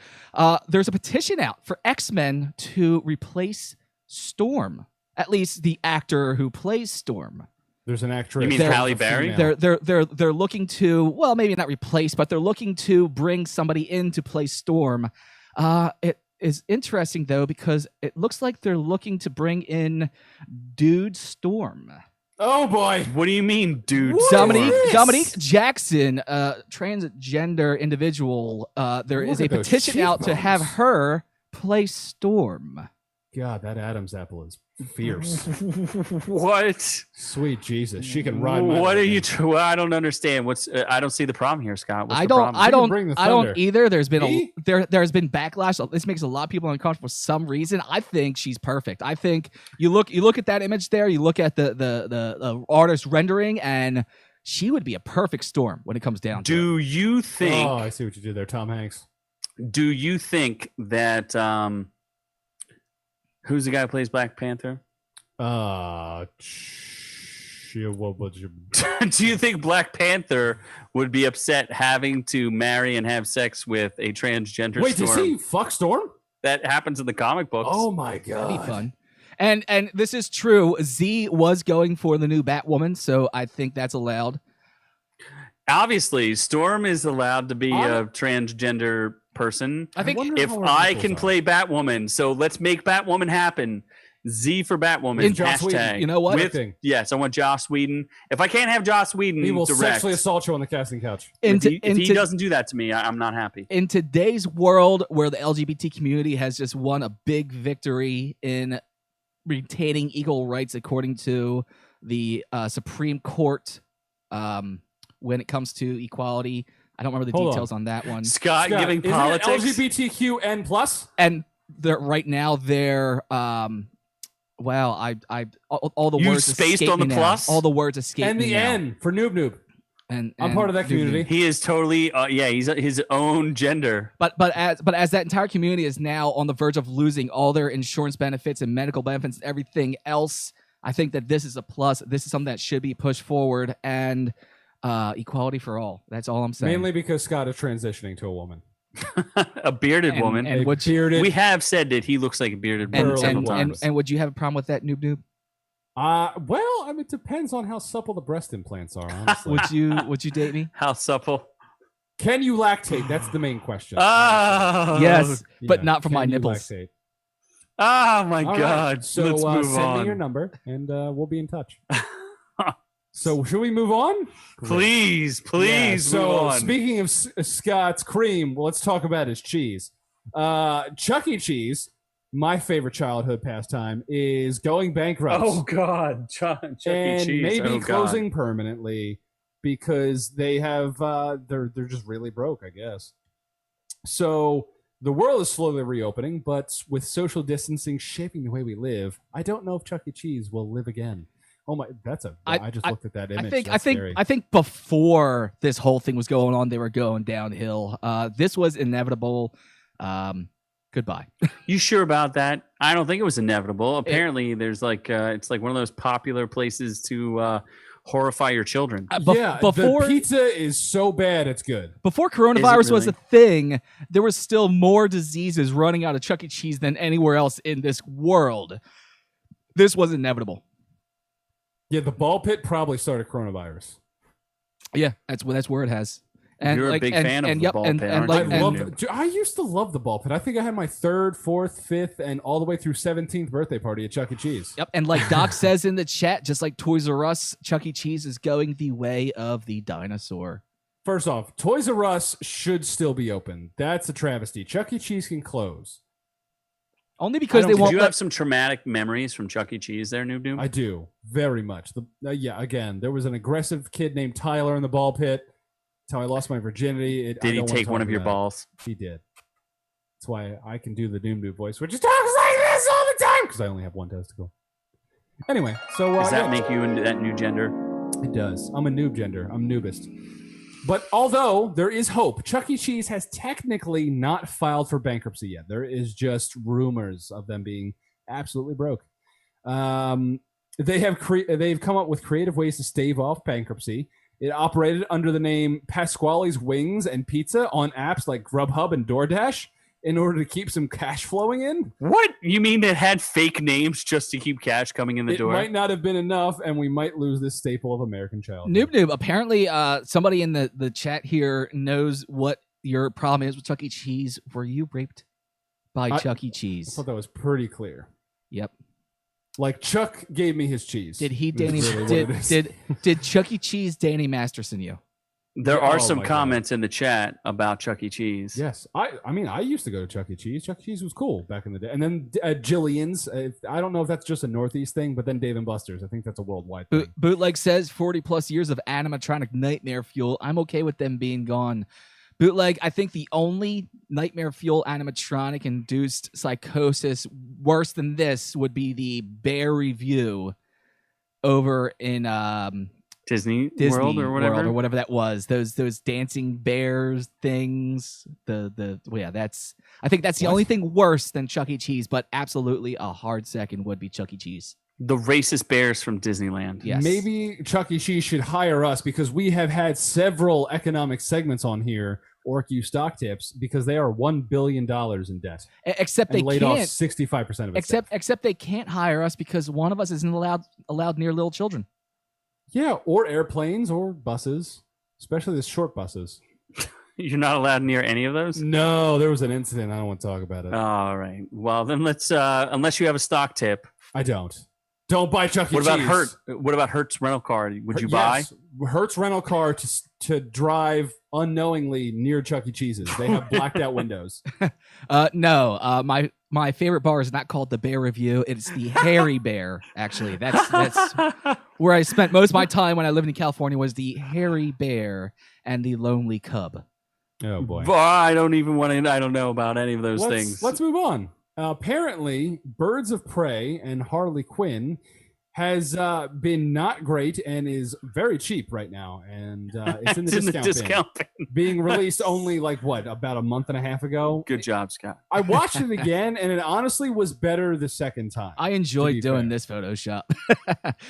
[SPEAKER 4] There's a petition out for X-Men to replace Storm. At least the actor who plays Storm.
[SPEAKER 3] There's an actress.
[SPEAKER 1] You mean
[SPEAKER 3] There's
[SPEAKER 1] Halle
[SPEAKER 3] a
[SPEAKER 1] Berry?
[SPEAKER 3] female.
[SPEAKER 4] They're looking to, well, maybe not replace, but they're looking to bring somebody in to play Storm. It is interesting though because it looks like they're looking to bring in Dude Storm.
[SPEAKER 3] Oh boy.
[SPEAKER 1] What do you mean, dude?
[SPEAKER 3] What?
[SPEAKER 4] Dominique
[SPEAKER 3] Yes.
[SPEAKER 4] Dominique Jackson, transgender individual. There is
[SPEAKER 3] Look
[SPEAKER 4] a
[SPEAKER 3] at those
[SPEAKER 4] petition out to have
[SPEAKER 3] cheekbones.
[SPEAKER 4] her play Storm.
[SPEAKER 3] God, that Adam's apple is fierce.
[SPEAKER 1] What?
[SPEAKER 3] Sweet Jesus, she can ride. My
[SPEAKER 1] What are
[SPEAKER 3] wagon.
[SPEAKER 1] you? Well, I don't understand. What's? I don't see the problem here, Scott. What's
[SPEAKER 4] I
[SPEAKER 1] the
[SPEAKER 4] don't.
[SPEAKER 1] problem?
[SPEAKER 4] I don't.
[SPEAKER 3] bring the
[SPEAKER 4] I don't
[SPEAKER 3] thunder.
[SPEAKER 4] either. There's been
[SPEAKER 3] Me?
[SPEAKER 4] there's been backlash. This makes a lot of people uncomfortable for some reason. I think she's perfect. I think you look at that image there. You look at the artist rendering, and she would be a perfect Storm when it comes down to it.
[SPEAKER 1] Do you think?
[SPEAKER 3] Oh, I see what you did there, Tom Hanks.
[SPEAKER 1] Do you think that? Who's the guy who plays Black Panther?
[SPEAKER 3] What was your...
[SPEAKER 1] Do you think Black Panther would be upset having to marry and have sex with a transgender
[SPEAKER 3] Wait,
[SPEAKER 1] Storm?
[SPEAKER 3] does he fuck Storm?
[SPEAKER 1] That happens in the comic books.
[SPEAKER 3] Oh my god,
[SPEAKER 4] That'd be fun. And this is true. Z was going for the new Batwoman, so I think that's allowed.
[SPEAKER 1] Obviously, Storm is allowed to be a transgender person.
[SPEAKER 4] I think
[SPEAKER 3] wonder
[SPEAKER 1] If
[SPEAKER 3] how our
[SPEAKER 1] I
[SPEAKER 3] nipples
[SPEAKER 1] can
[SPEAKER 3] are.
[SPEAKER 1] play Batwoman, so let's make Batwoman happen. Z for Batwoman.
[SPEAKER 3] And Joss Whedon.
[SPEAKER 1] Hashtag.
[SPEAKER 4] You know what?
[SPEAKER 1] With, yes, I want Joss Whedon. If I can't have Joss Whedon
[SPEAKER 3] he will
[SPEAKER 1] direct,
[SPEAKER 3] sexually assault you on the casting couch.
[SPEAKER 1] if he doesn't do that to me, I'm not happy.
[SPEAKER 4] in today's world where the LGBT community has just won a big victory in retaining equal rights according to the Supreme Court when it comes to equality. I don't remember the
[SPEAKER 3] Hold
[SPEAKER 4] details on that one.
[SPEAKER 1] Scott giving
[SPEAKER 3] isn't it
[SPEAKER 1] politics.
[SPEAKER 3] LGBTQN plus.
[SPEAKER 4] And they're right now they're well, all the
[SPEAKER 1] You
[SPEAKER 4] words
[SPEAKER 1] spaced
[SPEAKER 4] escape
[SPEAKER 1] on the
[SPEAKER 4] me now.
[SPEAKER 1] plus?
[SPEAKER 4] All the words escape
[SPEAKER 3] And
[SPEAKER 4] me
[SPEAKER 3] the
[SPEAKER 4] now.
[SPEAKER 3] N for noob.
[SPEAKER 4] And
[SPEAKER 3] I'm part of that community.
[SPEAKER 1] He is totally, he's his own gender.
[SPEAKER 4] But as that entire community is now on the verge of losing all their insurance benefits and medical benefits and everything else, I think that this is a plus. This is something that should be pushed forward, and equality for all. That's all I'm saying.
[SPEAKER 3] Mainly because Scott is transitioning to a woman.
[SPEAKER 1] A bearded woman.
[SPEAKER 4] And
[SPEAKER 3] A
[SPEAKER 4] would you,
[SPEAKER 3] bearded.
[SPEAKER 1] We have said that he looks like a bearded woman
[SPEAKER 3] Burly
[SPEAKER 1] several
[SPEAKER 3] woman.
[SPEAKER 1] times.
[SPEAKER 4] and would you have a problem with that, noob?
[SPEAKER 3] Well, I mean, it depends on how supple the breast implants are. Honestly,
[SPEAKER 4] Would you date me?
[SPEAKER 1] How supple.
[SPEAKER 3] can you lactate? That's the main question.
[SPEAKER 1] Oh.
[SPEAKER 4] Yes, but
[SPEAKER 3] Yeah,
[SPEAKER 4] not for
[SPEAKER 3] can
[SPEAKER 4] my
[SPEAKER 3] you
[SPEAKER 4] nipples.
[SPEAKER 3] lactate?
[SPEAKER 1] Oh, my
[SPEAKER 3] All right,
[SPEAKER 1] God.
[SPEAKER 3] So
[SPEAKER 1] Let's move
[SPEAKER 3] send
[SPEAKER 1] on.
[SPEAKER 3] me your number, and we'll be in touch. So should we move on?
[SPEAKER 1] Please,
[SPEAKER 3] Yeah,
[SPEAKER 1] move
[SPEAKER 3] so
[SPEAKER 1] on.
[SPEAKER 3] speaking of Scott's cream, let's talk about his cheese. Chuck E. Cheese, my favorite childhood pastime, is going bankrupt.
[SPEAKER 1] Oh, God. Chuck E.
[SPEAKER 3] and
[SPEAKER 1] Cheese.
[SPEAKER 3] maybe
[SPEAKER 1] Oh, God.
[SPEAKER 3] closing permanently because they have they're just really broke, I guess. So the world is slowly reopening, but with social distancing shaping the way we live, I don't know if Chuck E. Cheese will live again. Oh my! I just looked at that image.
[SPEAKER 4] I think before this whole thing was going on, they were going downhill. This was inevitable. Goodbye.
[SPEAKER 1] You sure about that? I don't think it was inevitable. Apparently, there's like it's like one of those popular places to horrify your children.
[SPEAKER 3] Yeah,
[SPEAKER 4] before
[SPEAKER 3] the pizza is so bad it's good.
[SPEAKER 4] Before coronavirus was
[SPEAKER 1] really?
[SPEAKER 4] a thing, there was still more diseases running out of Chuck E. Cheese than anywhere else in this world. This was inevitable.
[SPEAKER 3] Yeah, the ball pit probably started coronavirus.
[SPEAKER 4] Yeah, that's where it has. And
[SPEAKER 1] You're a big fan of the ball pit, aren't
[SPEAKER 3] I
[SPEAKER 1] you?
[SPEAKER 3] love. I used to love the ball pit. I think I had my 3rd, 4th, 5th, and all the way through 17th birthday party at Chuck E. Cheese.
[SPEAKER 4] Yep, and like Doc says in the chat, just like Toys R Us, Chuck E. Cheese is going the way of the dinosaur.
[SPEAKER 3] First off, Toys R Us should still be open. That's a travesty. Chuck E. Cheese can close.
[SPEAKER 4] Only because they
[SPEAKER 1] Did
[SPEAKER 4] won't
[SPEAKER 1] you
[SPEAKER 4] let
[SPEAKER 1] have some traumatic memories from Chuck E. Cheese there, Noob Noob?
[SPEAKER 3] I do very much. Yeah, again, there was an aggressive kid named Tyler in the ball pit. That's how I lost my virginity.
[SPEAKER 1] Did he take one of your balls?
[SPEAKER 3] He did. That's why I can do the Noob Noob voice, which is talks like this all the time because I only have one testicle. Anyway, so
[SPEAKER 1] Does that
[SPEAKER 3] yeah,
[SPEAKER 1] make you into that new gender?
[SPEAKER 3] it does. I'm a noob gender. I'm noobist. But although there is hope, Chuck E. Cheese has technically not filed for bankruptcy yet. There is just rumors of them being absolutely broke. They've come up with creative ways to stave off bankruptcy. It operated under the name Pasquale's Wings and Pizza on apps like Grubhub and DoorDash in order to keep some cash flowing in.
[SPEAKER 1] What? You mean it had fake names just to keep cash coming in the
[SPEAKER 3] It
[SPEAKER 1] door?
[SPEAKER 3] might not have been enough, and we might lose this staple of American childhood.
[SPEAKER 4] Noob. Apparently, somebody in the chat here knows what your problem is with Chuck E. Cheese. Were you raped by Chuck E.
[SPEAKER 3] I
[SPEAKER 4] Cheese?
[SPEAKER 3] thought that was pretty clear.
[SPEAKER 4] Yep.
[SPEAKER 3] Like Chuck gave me his cheese.
[SPEAKER 4] Did he
[SPEAKER 3] Is
[SPEAKER 4] Danny?
[SPEAKER 3] really what it is.
[SPEAKER 4] Did Chuck E. Cheese Danny Masterson you?
[SPEAKER 1] There
[SPEAKER 3] Oh
[SPEAKER 1] are some
[SPEAKER 3] my God.
[SPEAKER 1] comments in the chat about Chuck E. Cheese.
[SPEAKER 3] Yes, I mean, I used to go to Chuck E. Cheese. Chuck E. Cheese was cool back in the day. And then Jillian's. I don't know if that's just a Northeast thing, but then Dave and Buster's. I think that's a worldwide thing.
[SPEAKER 4] Bootleg says 40 plus years of animatronic nightmare fuel. I'm okay with them being gone. Bootleg, I think the only nightmare fuel animatronic induced psychosis worse than this would be the Bear Review over in
[SPEAKER 1] Disney
[SPEAKER 4] Disney
[SPEAKER 1] World or whatever.
[SPEAKER 4] that was. Those dancing bears things. I think that's the only thing worse than Chuck E. Cheese, but absolutely a hard second would be Chuck E. Cheese.
[SPEAKER 1] The racist bears from Disneyland.
[SPEAKER 4] Yes.
[SPEAKER 3] Maybe Chuck E. Cheese should hire us because we have had several economic segments on here, Orku Stock Tips, because they are $1 billion in debt.
[SPEAKER 4] Except
[SPEAKER 3] and
[SPEAKER 4] they
[SPEAKER 3] laid
[SPEAKER 4] can't.
[SPEAKER 3] off 65% of it.
[SPEAKER 4] Except they can't hire us because one of us isn't allowed near little children.
[SPEAKER 3] Yeah, or airplanes or buses, especially the short buses.
[SPEAKER 1] You're not allowed near any of those?
[SPEAKER 3] No, there was an incident. I don't want to talk about it.
[SPEAKER 1] All right. Well, then let's, unless you have a stock tip.
[SPEAKER 3] I don't. Don't buy Chuck E.
[SPEAKER 1] What
[SPEAKER 3] Cheese.
[SPEAKER 1] about Hertz rental car? Would you buy?
[SPEAKER 3] Yes, Hertz rental car to drive unknowingly near Chuck E. Cheese's. They have blacked out windows.
[SPEAKER 4] No. My favorite bar is not called the Bear Review. It's the Hairy Bear. Actually, that's where I spent most of my time when I lived in California. Was the Hairy Bear and the Lonely Cub.
[SPEAKER 3] Oh boy.
[SPEAKER 1] I don't even want to. I don't know about any of those things.
[SPEAKER 3] Let's move on. Apparently, Birds of Prey and Harley Quinn has been not great and is very cheap right now, and it's in the discount bin. Being released only about a month and a half ago.
[SPEAKER 1] Good job, Scott.
[SPEAKER 3] I watched it again, and it honestly was better the second time.
[SPEAKER 4] I enjoyed doing this Photoshop.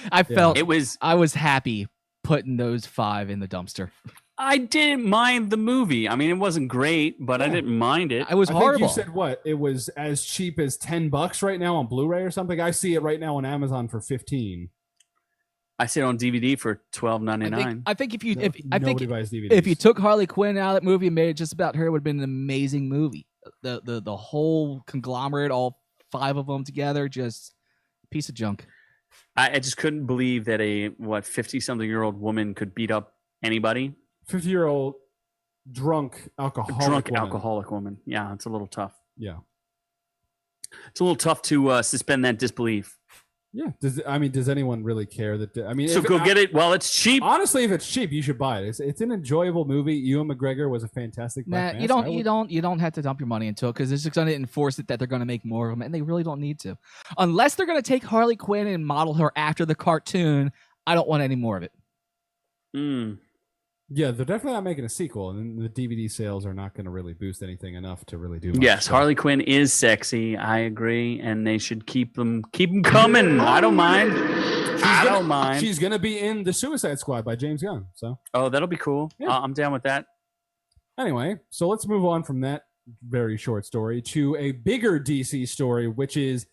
[SPEAKER 4] I was happy putting those 5 in the dumpster.
[SPEAKER 1] I didn't mind the movie. I mean, it wasn't great, but I didn't mind it.
[SPEAKER 4] It was horrible.
[SPEAKER 3] I think you said what? It was as cheap as $10 right now on Blu-ray or something. I see it right now on Amazon for $15.
[SPEAKER 1] I see it on DVD for $12.99.
[SPEAKER 4] I think
[SPEAKER 3] nobody buys DVDs.
[SPEAKER 4] If you took Harley Quinn out of that movie and made it just about her, it would have been an amazing movie. The whole conglomerate, all 5 of them together, just a piece of junk.
[SPEAKER 1] I just couldn't believe that a 50-something-year-old woman could beat up anybody.
[SPEAKER 3] 50-year-old drunk alcoholic woman. Yeah, it's a little tough. Yeah.
[SPEAKER 1] It's a little tough to suspend that disbelief.
[SPEAKER 3] Yeah. Does anyone really care that?
[SPEAKER 1] So go get it while it's cheap.
[SPEAKER 3] Honestly, if it's cheap, you should buy it. It's an enjoyable movie. Ewan McGregor was a fantastic.
[SPEAKER 4] Nah, you don't have to dump your money into it because it's just going to enforce it that they're going to make more of them, and they really don't need to, unless they're going to take Harley Quinn and model her after the cartoon. I don't want any more of it.
[SPEAKER 3] Yeah, they're definitely not making a sequel, and the DVD sales are not going to really boost anything enough to really do much.
[SPEAKER 1] Yes, Harley Quinn is sexy. I agree, and they should keep them coming. I don't mind. I don't mind.
[SPEAKER 3] She's going to be in The Suicide Squad by James Gunn. So,
[SPEAKER 1] that'll be cool. Yeah. I'm down with that.
[SPEAKER 3] Anyway, so let's move on from that very short story to a bigger DC story, which is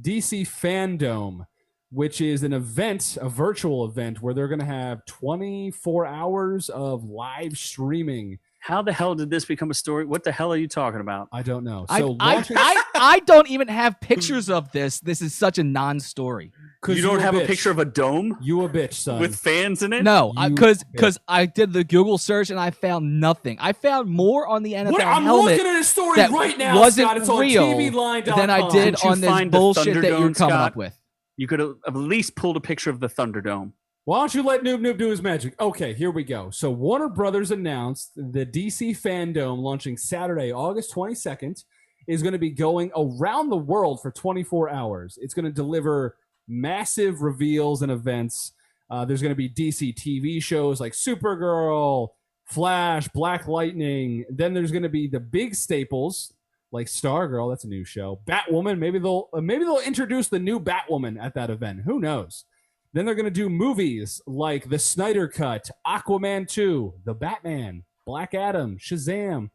[SPEAKER 3] DC Fandom, which is an event, a virtual event, where they're going to have 24 hours of live streaming.
[SPEAKER 1] How the hell did this become a story? What the hell are you talking about?
[SPEAKER 3] I don't know.
[SPEAKER 4] So I don't even have pictures of this. This is such a non-story.
[SPEAKER 1] You don't have a picture of a dome?
[SPEAKER 3] You a bitch, son.
[SPEAKER 1] With fans in it?
[SPEAKER 4] No, because I did the Google search and I found nothing. I found more on the NFL
[SPEAKER 3] I'm
[SPEAKER 4] helmet
[SPEAKER 3] looking at a story
[SPEAKER 4] that
[SPEAKER 3] right now,
[SPEAKER 4] wasn't
[SPEAKER 3] Scott. It's
[SPEAKER 4] real
[SPEAKER 3] on TVline.com.
[SPEAKER 4] than I did on this bullshit that you're coming
[SPEAKER 1] Scott?
[SPEAKER 4] up with.
[SPEAKER 1] You could have at least pulled a picture of the Thunderdome.
[SPEAKER 3] Why don't you let Noob do his magic? Okay, here we go. So Warner Brothers announced the DC Fandom launching Saturday, August 22nd, is going to be going around the world for 24 hours. It's going to deliver massive reveals and events. There's going to be DC TV shows like Supergirl, Flash, Black Lightning. Then there's going to be the big staples like Stargirl, that's a new show. Batwoman, maybe they'll introduce the new Batwoman at that event. Who knows? Then they're going to do movies like the Snyder Cut, Aquaman 2, The Batman, Black Adam, Shazam.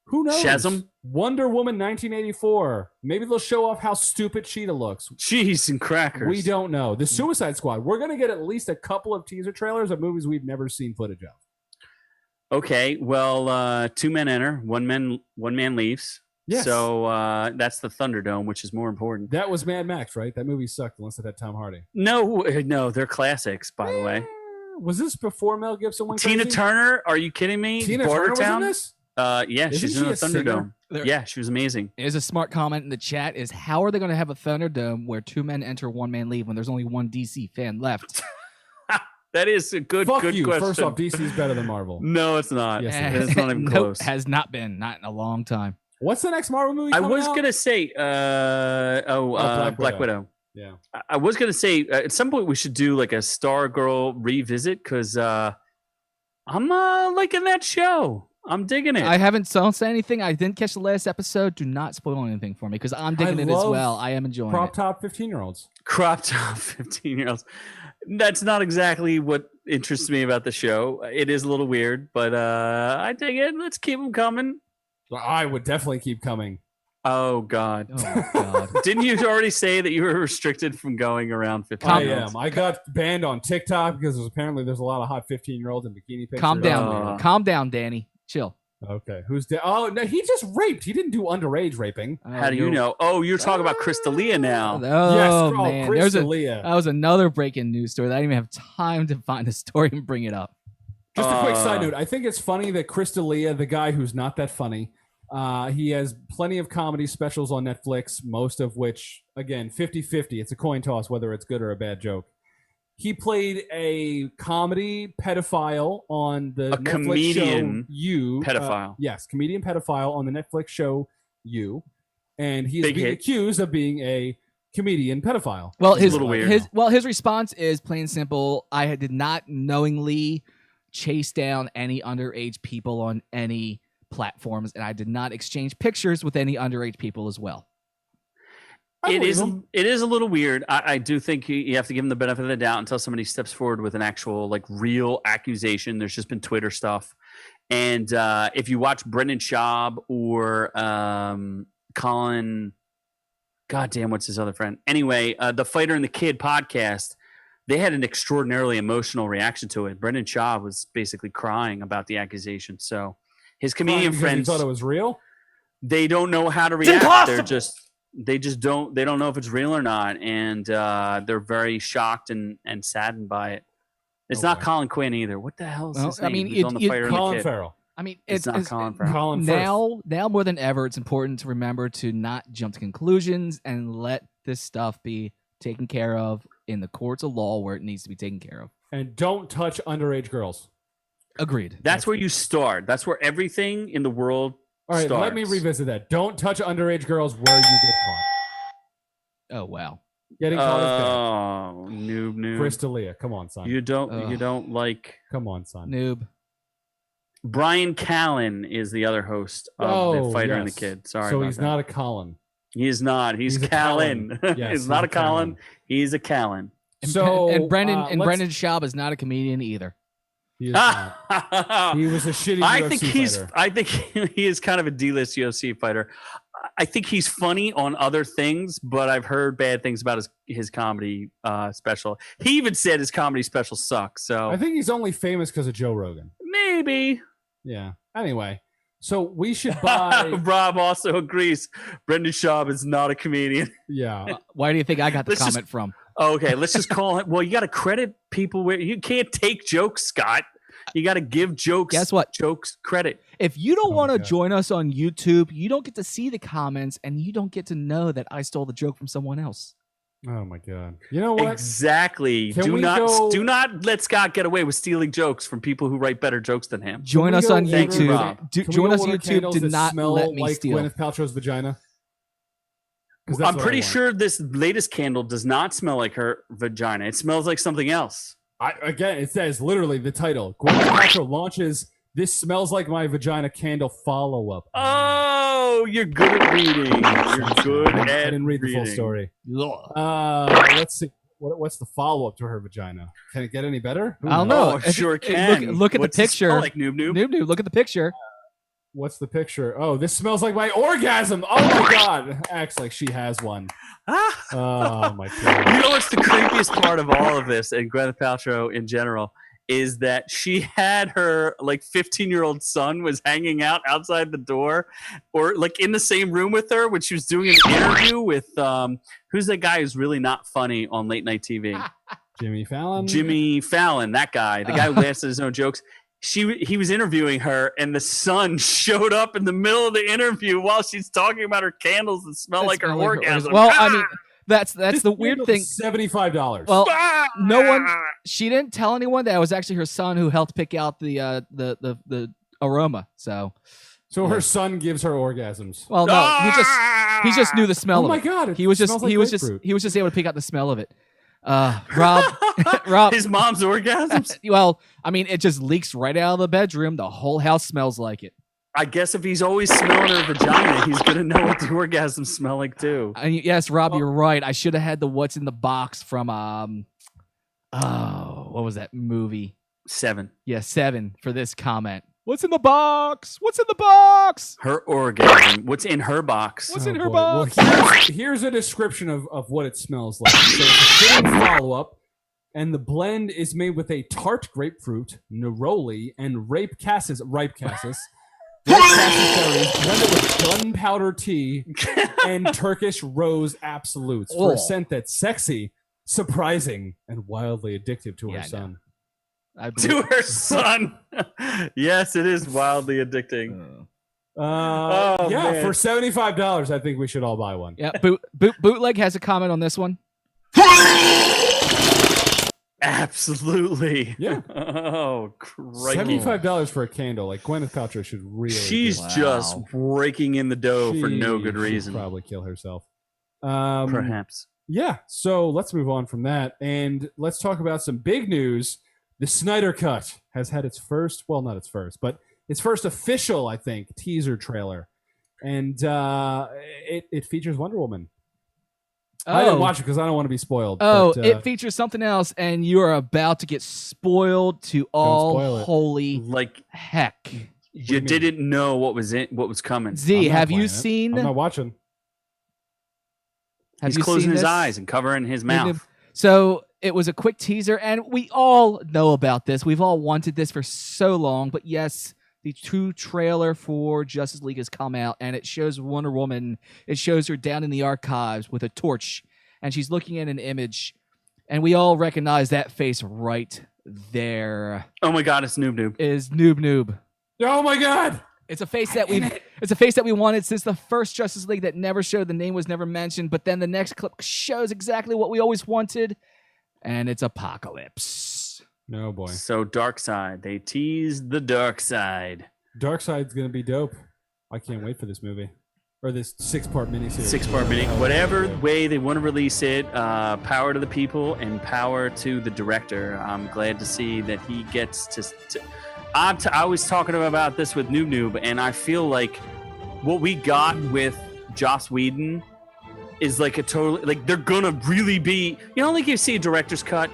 [SPEAKER 3] Who knows?
[SPEAKER 1] Shazam?
[SPEAKER 3] Wonder Woman 1984. Maybe they'll show off how stupid Cheetah looks.
[SPEAKER 1] Cheese and crackers.
[SPEAKER 3] We don't know. The Suicide Squad. We're going to get at least a couple of teaser trailers of movies we've never seen footage of.
[SPEAKER 1] Okay, well, 2 men enter, one man leaves.
[SPEAKER 3] Yes.
[SPEAKER 1] So that's the Thunderdome, which is more important.
[SPEAKER 3] That was Mad Max, right? That movie sucked unless it had Tom Hardy.
[SPEAKER 1] No, they're classics, by the way.
[SPEAKER 3] Was this before Mel Gibson went
[SPEAKER 1] Tina
[SPEAKER 3] crazy?
[SPEAKER 1] Turner? Are you kidding me?
[SPEAKER 3] Tina Turner was in
[SPEAKER 1] Bordertown?
[SPEAKER 3] this?
[SPEAKER 1] Yeah,
[SPEAKER 3] Isn't
[SPEAKER 1] she's
[SPEAKER 3] she
[SPEAKER 1] in the
[SPEAKER 3] a singer?
[SPEAKER 1] Thunderdome. Yeah, she was amazing.
[SPEAKER 4] There's a smart comment in the chat: is how are they going to have a Thunderdome where 2 men enter, 1 man leave when there's only 1 DC fan left?
[SPEAKER 1] That is a good
[SPEAKER 3] Fuck
[SPEAKER 1] good
[SPEAKER 3] you.
[SPEAKER 1] question.
[SPEAKER 3] First off, DC's better than Marvel.
[SPEAKER 1] No, it's not.
[SPEAKER 3] Yes,
[SPEAKER 1] It's not even
[SPEAKER 4] Nope,
[SPEAKER 1] close.
[SPEAKER 4] has not been, not in a long time.
[SPEAKER 3] What's the next Marvel movie
[SPEAKER 1] I
[SPEAKER 3] coming
[SPEAKER 1] was
[SPEAKER 3] out?
[SPEAKER 1] gonna say, Black Widow.
[SPEAKER 3] Yeah.
[SPEAKER 1] I was gonna say at some point we should do like a Stargirl revisit because I'm liking that show. I'm digging it.
[SPEAKER 4] I don't say anything. I didn't catch the last episode. Do not spoil anything for me because I'm digging it as
[SPEAKER 3] love
[SPEAKER 4] well. I am enjoying
[SPEAKER 3] Crop
[SPEAKER 4] it.
[SPEAKER 3] top 15-year-olds.
[SPEAKER 1] Crop top 15-year-olds. That's not exactly what interests me about the show. It is a little weird, but I dig it. Let's keep them coming.
[SPEAKER 3] I would definitely keep coming.
[SPEAKER 1] Oh God!
[SPEAKER 4] Oh my god!
[SPEAKER 1] Didn't you already say that you were restricted from going around 15?
[SPEAKER 3] I am. I got banned on TikTok because there's a lot of hot 15-year-olds in bikini pictures.
[SPEAKER 4] Calm down, calm down, Danny. Chill.
[SPEAKER 3] Okay, oh no, he just raped. He didn't do underage raping.
[SPEAKER 1] How do you know? Oh, you're talking about Crystalia now.
[SPEAKER 4] Oh
[SPEAKER 3] Yes,
[SPEAKER 4] man,
[SPEAKER 3] Crystalia.
[SPEAKER 4] that was another breaking news story. That I didn't even have time to find the story and bring it up.
[SPEAKER 3] Just a quick side note. I think it's funny that Crystalia, the guy who's not that funny, he has plenty of comedy specials on Netflix, most of which, again, 50-50. It's a coin toss whether it's good or a bad joke. He played a comedy pedophile on the Netflix
[SPEAKER 1] comedian
[SPEAKER 3] show You.
[SPEAKER 1] pedophile.
[SPEAKER 3] Yes, comedian pedophile on the Netflix show You. And he is
[SPEAKER 1] Big
[SPEAKER 3] being
[SPEAKER 1] hit.
[SPEAKER 3] accused of being a comedian pedophile.
[SPEAKER 4] Well,
[SPEAKER 1] It's a little weird.
[SPEAKER 4] his response is plain and simple. I did not knowingly chase down any underage people on any platforms, and I did not exchange pictures with any underage people as well.
[SPEAKER 1] It is a little weird. I do think you have to give him the benefit of the doubt until somebody steps forward with an actual like real accusation. There's just been Twitter stuff, and if you watch Brendan Schaub or Colin, goddamn, what's his other friend? Anyway, the Fighter and the Kid podcast, they had an extraordinarily emotional reaction to it. Brendan Schaub was basically crying about the accusation. So his comedian
[SPEAKER 3] Because
[SPEAKER 1] friends
[SPEAKER 3] he thought it was real.
[SPEAKER 1] they don't know how to react. They don't know if it's real or not, and they're very shocked and saddened by it. It's not Colin Quinn either. What the hell is his name?
[SPEAKER 4] I mean,
[SPEAKER 1] Who's on the Fighter and the
[SPEAKER 3] Colin
[SPEAKER 1] Kid?
[SPEAKER 3] Farrell.
[SPEAKER 4] I mean,
[SPEAKER 1] It's not Colin Farrell.
[SPEAKER 3] Colin Firth.
[SPEAKER 4] now more than ever, it's important to remember to not jump to conclusions and let this stuff be taken care of in the courts of law where it needs to be taken care of.
[SPEAKER 3] And don't touch underage girls.
[SPEAKER 4] Agreed.
[SPEAKER 1] That's where you start. That's where everything in the world
[SPEAKER 3] All right,
[SPEAKER 1] starts.
[SPEAKER 3] let me revisit that. Don't touch underage girls where you get caught.
[SPEAKER 4] Oh wow.
[SPEAKER 3] Getting caught is bad.
[SPEAKER 1] Oh, noob.
[SPEAKER 3] Crystalia, come on, son.
[SPEAKER 1] You don't like
[SPEAKER 3] Come on, son.
[SPEAKER 4] Noob.
[SPEAKER 1] Brian Callen is the other host of the Fighter and the
[SPEAKER 3] yes.
[SPEAKER 1] Kid. Sorry,
[SPEAKER 3] So
[SPEAKER 1] about
[SPEAKER 3] he's
[SPEAKER 1] that.
[SPEAKER 3] not a Colin.
[SPEAKER 1] He is not. He's
[SPEAKER 3] a
[SPEAKER 1] Callen.
[SPEAKER 3] Callen. Yes,
[SPEAKER 1] he's not a Colin.
[SPEAKER 3] Callen.
[SPEAKER 1] He's a Callen.
[SPEAKER 4] And,
[SPEAKER 3] So
[SPEAKER 4] and Brendan
[SPEAKER 3] let's-
[SPEAKER 4] Brendan Schaub is not a comedian either.
[SPEAKER 3] He is not. He was a shitty UFC fighter.
[SPEAKER 1] I think he is kind of a D-list UFC fighter. I think he's funny on other things, but I've heard bad things about his comedy special. He even said his comedy special sucks. So
[SPEAKER 3] I think he's only famous because of Joe Rogan.
[SPEAKER 1] maybe.
[SPEAKER 3] Yeah. Anyway, so we should buy.
[SPEAKER 1] Rob also agrees. Brendan Schaub is not a comedian.
[SPEAKER 3] Yeah.
[SPEAKER 4] Why do you think I got the
[SPEAKER 1] Let's
[SPEAKER 4] comment from?
[SPEAKER 1] Okay, let's just call it. Well, you got to credit people where you can't take jokes, Scott. You got to give jokes.
[SPEAKER 4] Guess what?
[SPEAKER 1] Jokes credit.
[SPEAKER 4] If you don't
[SPEAKER 3] Oh
[SPEAKER 4] want
[SPEAKER 3] my
[SPEAKER 4] to
[SPEAKER 3] God.
[SPEAKER 4] join us on YouTube, you don't get to see the comments and you don't get to know that I stole the joke from someone else.
[SPEAKER 3] Oh my God. You know what?
[SPEAKER 1] Exactly.
[SPEAKER 3] Can
[SPEAKER 1] Do
[SPEAKER 3] we
[SPEAKER 1] not
[SPEAKER 3] go-
[SPEAKER 1] let Scott get away with stealing jokes from people who write better jokes than him.
[SPEAKER 4] Join
[SPEAKER 3] we
[SPEAKER 4] us
[SPEAKER 3] go
[SPEAKER 4] on
[SPEAKER 3] order-
[SPEAKER 1] Thank you,
[SPEAKER 4] YouTube.
[SPEAKER 1] Rob.
[SPEAKER 3] Can we
[SPEAKER 4] Join
[SPEAKER 3] go
[SPEAKER 4] us on
[SPEAKER 3] order
[SPEAKER 4] YouTube.
[SPEAKER 3] candles
[SPEAKER 4] Do
[SPEAKER 3] that
[SPEAKER 4] not
[SPEAKER 3] smell
[SPEAKER 4] let me
[SPEAKER 3] like
[SPEAKER 4] steal.
[SPEAKER 3] Gwyneth Paltrow's vagina. 'Cause that's
[SPEAKER 1] I'm
[SPEAKER 3] what I
[SPEAKER 1] pretty
[SPEAKER 3] want.
[SPEAKER 1] sure this latest candle does not smell like her vagina. It smells like something else.
[SPEAKER 3] Again, it says literally the title. Gwyneth Paltrow launches "This Smells Like My Vagina" candle follow-up.
[SPEAKER 1] Oh, you're good at reading. You're good
[SPEAKER 3] I
[SPEAKER 1] at
[SPEAKER 3] didn't read the full
[SPEAKER 1] reading.
[SPEAKER 3] story.
[SPEAKER 4] Ugh.
[SPEAKER 3] Let's see. What's the follow-up to her vagina? Can it get any better? Who
[SPEAKER 4] I don't
[SPEAKER 3] knows?
[SPEAKER 4] know.
[SPEAKER 1] Oh,
[SPEAKER 4] If-
[SPEAKER 1] sure
[SPEAKER 4] if-
[SPEAKER 1] can.
[SPEAKER 4] look at the
[SPEAKER 1] What's it smell
[SPEAKER 4] picture.
[SPEAKER 1] like noob noob.
[SPEAKER 4] Noob, look at the picture.
[SPEAKER 3] What's the picture? Oh, this smells like my orgasm. Oh my God. Acts like she has one. Oh my God.
[SPEAKER 1] You know what's the creepiest part of all of this, and Gwyneth Paltrow in general, is that she had her like 15-year-old son was hanging out outside the door, or like in the same room with her when she was doing an interview with who's that guy who's really not funny on late night TV?
[SPEAKER 3] Jimmy Fallon.
[SPEAKER 1] Jimmy Fallon, that guy, the guy who laughs at his own jokes. He was interviewing her, and the sun showed up in the middle of the interview while she's talking about her candles that smell like her orgasm.
[SPEAKER 4] Well, I mean, that's the weird thing.
[SPEAKER 3] $75.
[SPEAKER 4] Well, no one. She didn't tell anyone that it was actually her son who helped pick out the aroma. So
[SPEAKER 3] her son gives her orgasms.
[SPEAKER 4] Well, no, he just knew the smell.
[SPEAKER 3] Oh my
[SPEAKER 4] of it.
[SPEAKER 3] God!
[SPEAKER 4] He was just able to pick out the smell of it. Rob,
[SPEAKER 1] his mom's orgasms.
[SPEAKER 4] Well, I mean, it just leaks right out of the bedroom. The whole house smells like it.
[SPEAKER 1] I guess if he's always smelling her vagina, he's gonna know what the orgasms smell like too.
[SPEAKER 4] Yes, Rob, you're right. I should have had the "What's in the Box" from what was that movie?
[SPEAKER 1] 7.
[SPEAKER 4] Yeah, 7 for this comment. What's in the box? What's in the box?
[SPEAKER 1] Her orgasm. What's in her box?
[SPEAKER 4] What's in her
[SPEAKER 3] boy.
[SPEAKER 4] box?
[SPEAKER 3] Well, here's a description of what it smells like. So it's a fitting follow-up, and the blend is made with a tart grapefruit, neroli, and ripe cassis berries blended with gunpowder tea and Turkish rose absolutes for a scent that's sexy, surprising, and wildly addictive to her son.
[SPEAKER 1] To her son. Yes, it is wildly addicting.
[SPEAKER 3] Man. For $75, I think we should all buy one.
[SPEAKER 4] Yeah, Bootleg has a comment on this one.
[SPEAKER 1] Absolutely.
[SPEAKER 3] Yeah.
[SPEAKER 1] Oh, crikey.
[SPEAKER 3] $75 for a candle. Like Gwyneth Paltrow should really.
[SPEAKER 1] She's just raking in the dough for no good reason.
[SPEAKER 3] She'll probably kill herself.
[SPEAKER 1] Perhaps.
[SPEAKER 3] Yeah. So let's move on from that, and let's talk about some big news. The Snyder Cut has had its first, well, not its first, but its first official, I think, teaser trailer. And it features Wonder Woman. I didn't watch it because I don't want to be spoiled.
[SPEAKER 4] It features something else, and you are about to get spoiled to all holy heck.
[SPEAKER 1] You didn't know what was coming.
[SPEAKER 4] Z, have you seen?
[SPEAKER 3] I'm not watching.
[SPEAKER 1] He's closing his eyes and covering his mouth.
[SPEAKER 4] So it was a quick teaser, and we all know about this. We've all wanted this for so long, but yes, the true trailer for Justice League has come out, and it shows Wonder Woman. It shows her down in the archives with a torch, and she's looking at an image, and we all recognize that face right there.
[SPEAKER 1] Oh my God, it's Noob Noob.
[SPEAKER 4] Is Noob Noob.
[SPEAKER 3] Oh my God!
[SPEAKER 4] It's a face that we wanted since the first Justice League that never showed. The name was never mentioned, but then the next clip shows exactly what we always wanted, and it's Apocalypse.
[SPEAKER 3] No boy.
[SPEAKER 1] So Darkseid. They teased the Darkseid.
[SPEAKER 3] Darkseid's gonna be dope. I can't wait for this movie. Or this 6-part miniseries.
[SPEAKER 1] 6-part mini. Whatever way they want to release it, power to the people and power to the director. I'm glad to see that he gets to I was talking about this with Noob Noob, and I feel like what we got with Joss Whedon is like a totally, like, they're gonna really be, like you see a director's cut,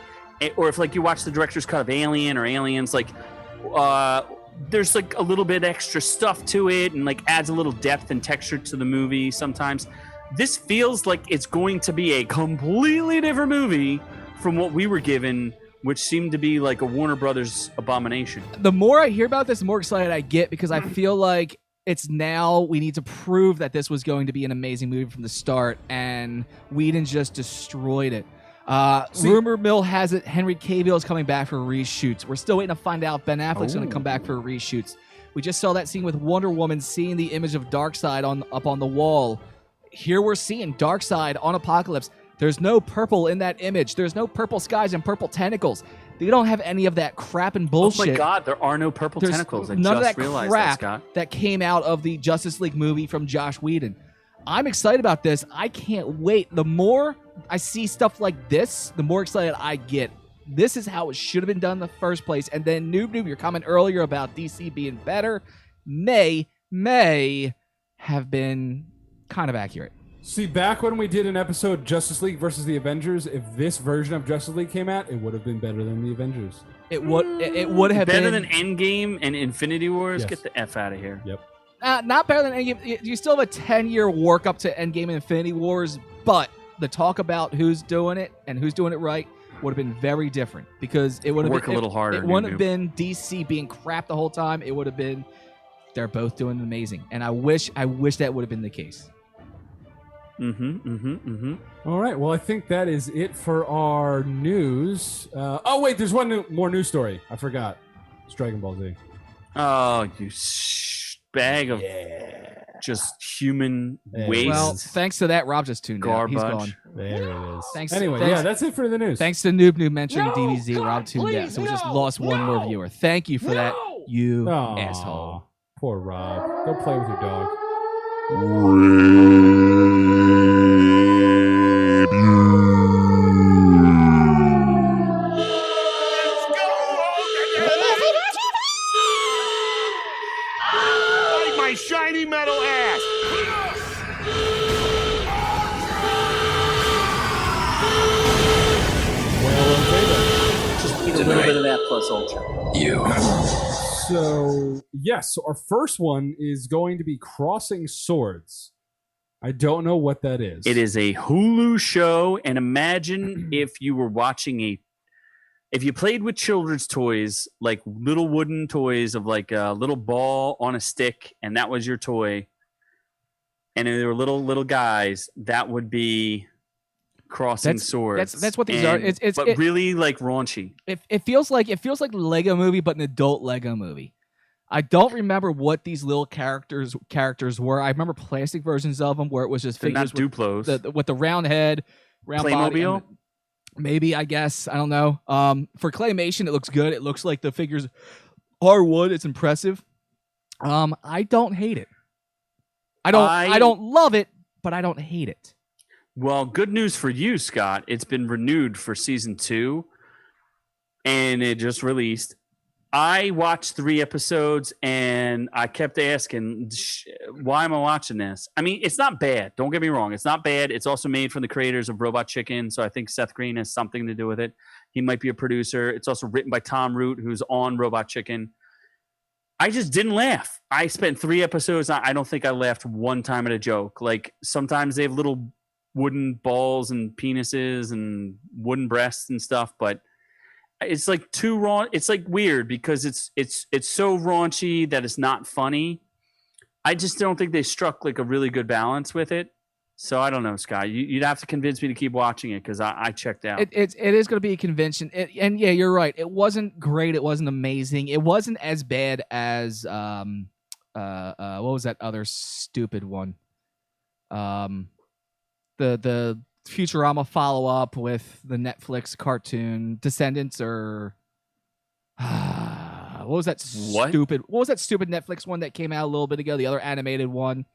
[SPEAKER 1] or if like you watch the director's cut of Alien or Aliens, like there's like a little bit extra stuff to it and like adds a little depth and texture to the movie sometimes. This feels like it's going to be a completely different movie from what we were given, which seemed to be like a Warner Brothers abomination.
[SPEAKER 4] The more I hear about this, the more excited I get, because I feel like it's now we need to prove that this was going to be an amazing movie from the start, and Whedon just destroyed it. Rumor mill has it Henry Cavill is coming back for reshoots. We're still waiting to find out if Ben Affleck's going to come back for reshoots. We just saw that scene with Wonder Woman seeing the image of Darkseid up on the wall. Here we're seeing Darkseid on Apocalypse. There's no purple in that image. There's no purple skies and purple tentacles. They don't have any of that crap and bullshit.
[SPEAKER 1] Oh my God, there are no purple tentacles. I
[SPEAKER 4] none
[SPEAKER 1] just
[SPEAKER 4] of that
[SPEAKER 1] realized
[SPEAKER 4] crap
[SPEAKER 1] that, Scott.
[SPEAKER 4] That came out of the Justice League movie from Joss Whedon. I'm excited about this. I can't wait. The more I see stuff like this, the more excited I get. This is how it should have been done in the first place. And then Noob, your comment earlier about DC being better may have been kind of accurate.
[SPEAKER 3] See, back when we did an episode Justice League versus the Avengers, if this version of Justice League came out, it would have been better than the Avengers.
[SPEAKER 4] It would have been
[SPEAKER 1] better than Endgame and Infinity Wars.
[SPEAKER 3] Yes.
[SPEAKER 1] Get the F out of here.
[SPEAKER 3] Yep.
[SPEAKER 4] Not better than Endgame. You still have a 10-year work up to Endgame and Infinity Wars, but the talk about who's doing it and who's doing it right would have been very different, because it would have
[SPEAKER 1] work
[SPEAKER 4] been
[SPEAKER 1] a little harder.
[SPEAKER 4] It wouldn't have been DC being crap the whole time. It would have been they're both doing amazing, and I wish that would have been the case.
[SPEAKER 3] All right. Well, I think that is it for our news. Oh, wait. There's more news story. I forgot. It's Dragon Ball Z.
[SPEAKER 1] Oh, you bag of just human waste.
[SPEAKER 4] Well, thanks to that, Rob just tuned out. He's
[SPEAKER 1] Garbage.
[SPEAKER 4] gone.
[SPEAKER 3] There it is.
[SPEAKER 4] Thanks.
[SPEAKER 3] Anyway,
[SPEAKER 4] thanks,
[SPEAKER 3] yeah, that's it for the news.
[SPEAKER 4] Thanks to Noob mentioning
[SPEAKER 2] No,
[SPEAKER 4] DBZ,
[SPEAKER 2] God,
[SPEAKER 4] Rob tuned out.
[SPEAKER 2] please,
[SPEAKER 4] So we just
[SPEAKER 2] no,
[SPEAKER 4] lost one
[SPEAKER 2] no.
[SPEAKER 4] more viewer. Thank you for that, you
[SPEAKER 3] Aw,
[SPEAKER 4] asshole.
[SPEAKER 3] Poor Rob. Go play with your dog.
[SPEAKER 2] Like my shiny metal ass.
[SPEAKER 1] Just need a little bit of that plus ultra.
[SPEAKER 3] So, yes, so our first one is going to be Crossing Swords. I don't know what that is.
[SPEAKER 1] It is a Hulu show, and imagine if you were watching if you played with children's toys, like little wooden toys of like a little ball on a stick, and that was your toy, and they were little guys, that would be Crossing Swords.
[SPEAKER 4] That's what these are.
[SPEAKER 1] But really like raunchy.
[SPEAKER 4] It feels like Lego Movie, but an adult Lego Movie. I don't remember what these little characters were. I remember plastic versions of them where it was just
[SPEAKER 1] They're
[SPEAKER 4] figures
[SPEAKER 1] not Duplos.
[SPEAKER 4] with the round head, round body.
[SPEAKER 1] Playmobil?
[SPEAKER 4] Maybe, I guess. I don't know. For claymation, it looks good. It looks like the figures are wood. It's impressive. I don't hate it. I don't love it, but I don't hate it.
[SPEAKER 1] Well, good news for you, Scott. It's been renewed for season 2, and it just released. I watched 3 episodes, and I kept asking, why am I watching this? I mean, it's not bad. Don't get me wrong. It's not bad. It's also made from the creators of Robot Chicken, so I think Seth Green has something to do with it. He might be a producer. It's also written by Tom Root, who's on Robot Chicken. I just didn't laugh. I spent 3 episodes. I don't think I laughed one time at a joke. Like, sometimes they have little wooden balls and penises and wooden breasts and stuff, but it's like too raw. It's like weird because it's so raunchy that it's not funny. I just don't think they struck like a really good balance with it. So I don't know, Scott. You'd have to convince me to keep watching it because I checked out.
[SPEAKER 4] It is going to be a convention, and yeah, you're right. It wasn't great. It wasn't amazing. It wasn't as bad as what was that other stupid one? The Futurama follow-up with the Netflix cartoon Descendants, or what was that stupid Netflix one that came out a little bit ago, the other animated one?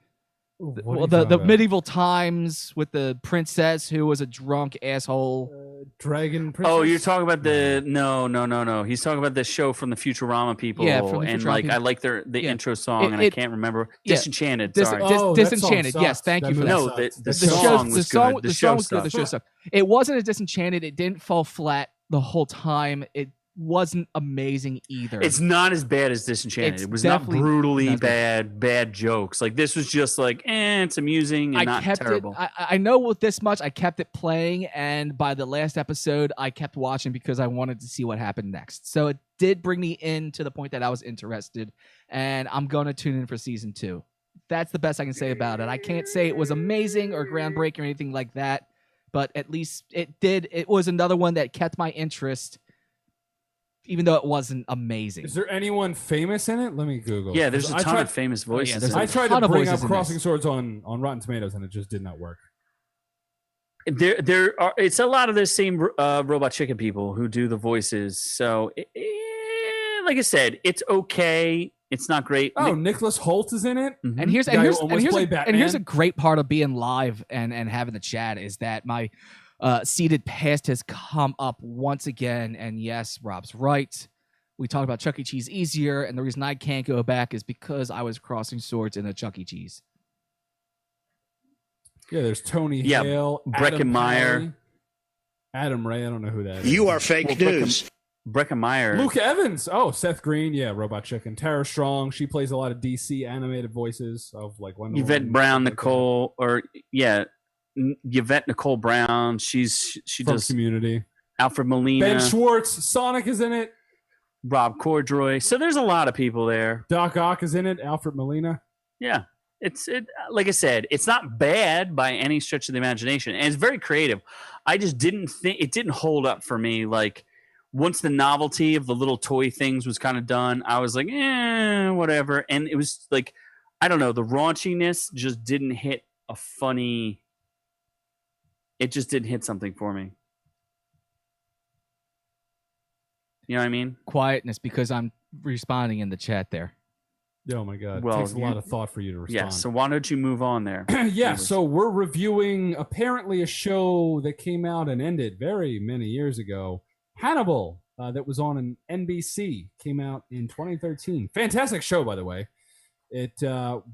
[SPEAKER 4] The medieval times with the princess who was a drunk asshole.
[SPEAKER 3] Dragon Princess?
[SPEAKER 1] Oh, you're talking about the no. He's talking about the show from the Futurama people.
[SPEAKER 4] Yeah, from the
[SPEAKER 1] and
[SPEAKER 4] Futurama
[SPEAKER 1] like
[SPEAKER 4] people.
[SPEAKER 1] I like the intro song, and I can't remember. Disenchanted. Sorry.
[SPEAKER 4] Disenchanted. Yes, thank you for that.
[SPEAKER 1] No, the song was good. The show
[SPEAKER 4] was good. The show sucked. It wasn't as Disenchanted. It didn't fall flat the whole time. It wasn't amazing either.
[SPEAKER 1] It's not as bad as Disenchanted. It was not brutally bad jokes. Like this was just like, it's amusing and not terrible.
[SPEAKER 4] I know with this much, I kept it playing, and by the last episode, I kept watching because I wanted to see what happened next. So it did bring me in to the point that I was interested, and I'm going to tune in for season 2. That's the best I can say about it. I can't say it was amazing or groundbreaking or anything like that, but at least it was another one that kept my interest, even though it wasn't amazing.
[SPEAKER 3] Is there anyone famous in it? Let me Google.
[SPEAKER 1] Yeah, there's a ton of famous voices.
[SPEAKER 3] I tried to bring up Crossing Swords on Rotten Tomatoes, and it just did not work.
[SPEAKER 1] There are. It's a lot of the same Robot Chicken people who do the voices. So, like I said, it's okay. It's not great.
[SPEAKER 3] Oh, Nicholas Hoult is in it.
[SPEAKER 1] Mm-hmm.
[SPEAKER 4] And here's a great part of being live and having the chat is that my seated past has come up once again, and yes, Rob's right. We talked about Chuck E. Cheese easier, and the reason I can't go back is because I was crossing swords in a Chuck E. Cheese.
[SPEAKER 3] Yeah, there's Tony Hale,
[SPEAKER 1] Breckenmeyer,
[SPEAKER 3] Adam Ray. I don't know who that is.
[SPEAKER 2] You are fake news.
[SPEAKER 1] Breckenmeyer,
[SPEAKER 3] Luke Evans. Oh, Seth Green. Yeah, Robot Chicken. Tara Strong. She plays a lot of DC animated voices of like Wonder
[SPEAKER 1] Yvette
[SPEAKER 3] Woman,
[SPEAKER 1] Brown, Nicole, or Yvette Nicole Brown. She
[SPEAKER 3] from
[SPEAKER 1] does
[SPEAKER 3] Community.
[SPEAKER 1] Alfred Molina.
[SPEAKER 3] Ben Schwartz. Sonic is in it.
[SPEAKER 1] Rob Cordroy. So there's a lot of people there.
[SPEAKER 3] Doc Ock is in it. Alfred Molina.
[SPEAKER 1] Yeah. like I said, it's not bad by any stretch of the imagination, and it's very creative. I just didn't think it didn't hold up for me. Like once the novelty of the little toy things was kind of done, I was like, whatever. And it was like, I don't know, the raunchiness just didn't hit a funny. It just didn't hit something for me. You know what I mean?
[SPEAKER 4] Quietness, because I'm responding in the chat there.
[SPEAKER 3] Oh my God!
[SPEAKER 1] Well,
[SPEAKER 3] it takes a lot of thought for you to respond.
[SPEAKER 1] Yeah. So why don't you move on there?
[SPEAKER 3] Yeah. So we're reviewing apparently a show that came out and ended very many years ago. Hannibal, that was on an NBC, came out in 2013. Fantastic show, by the way. It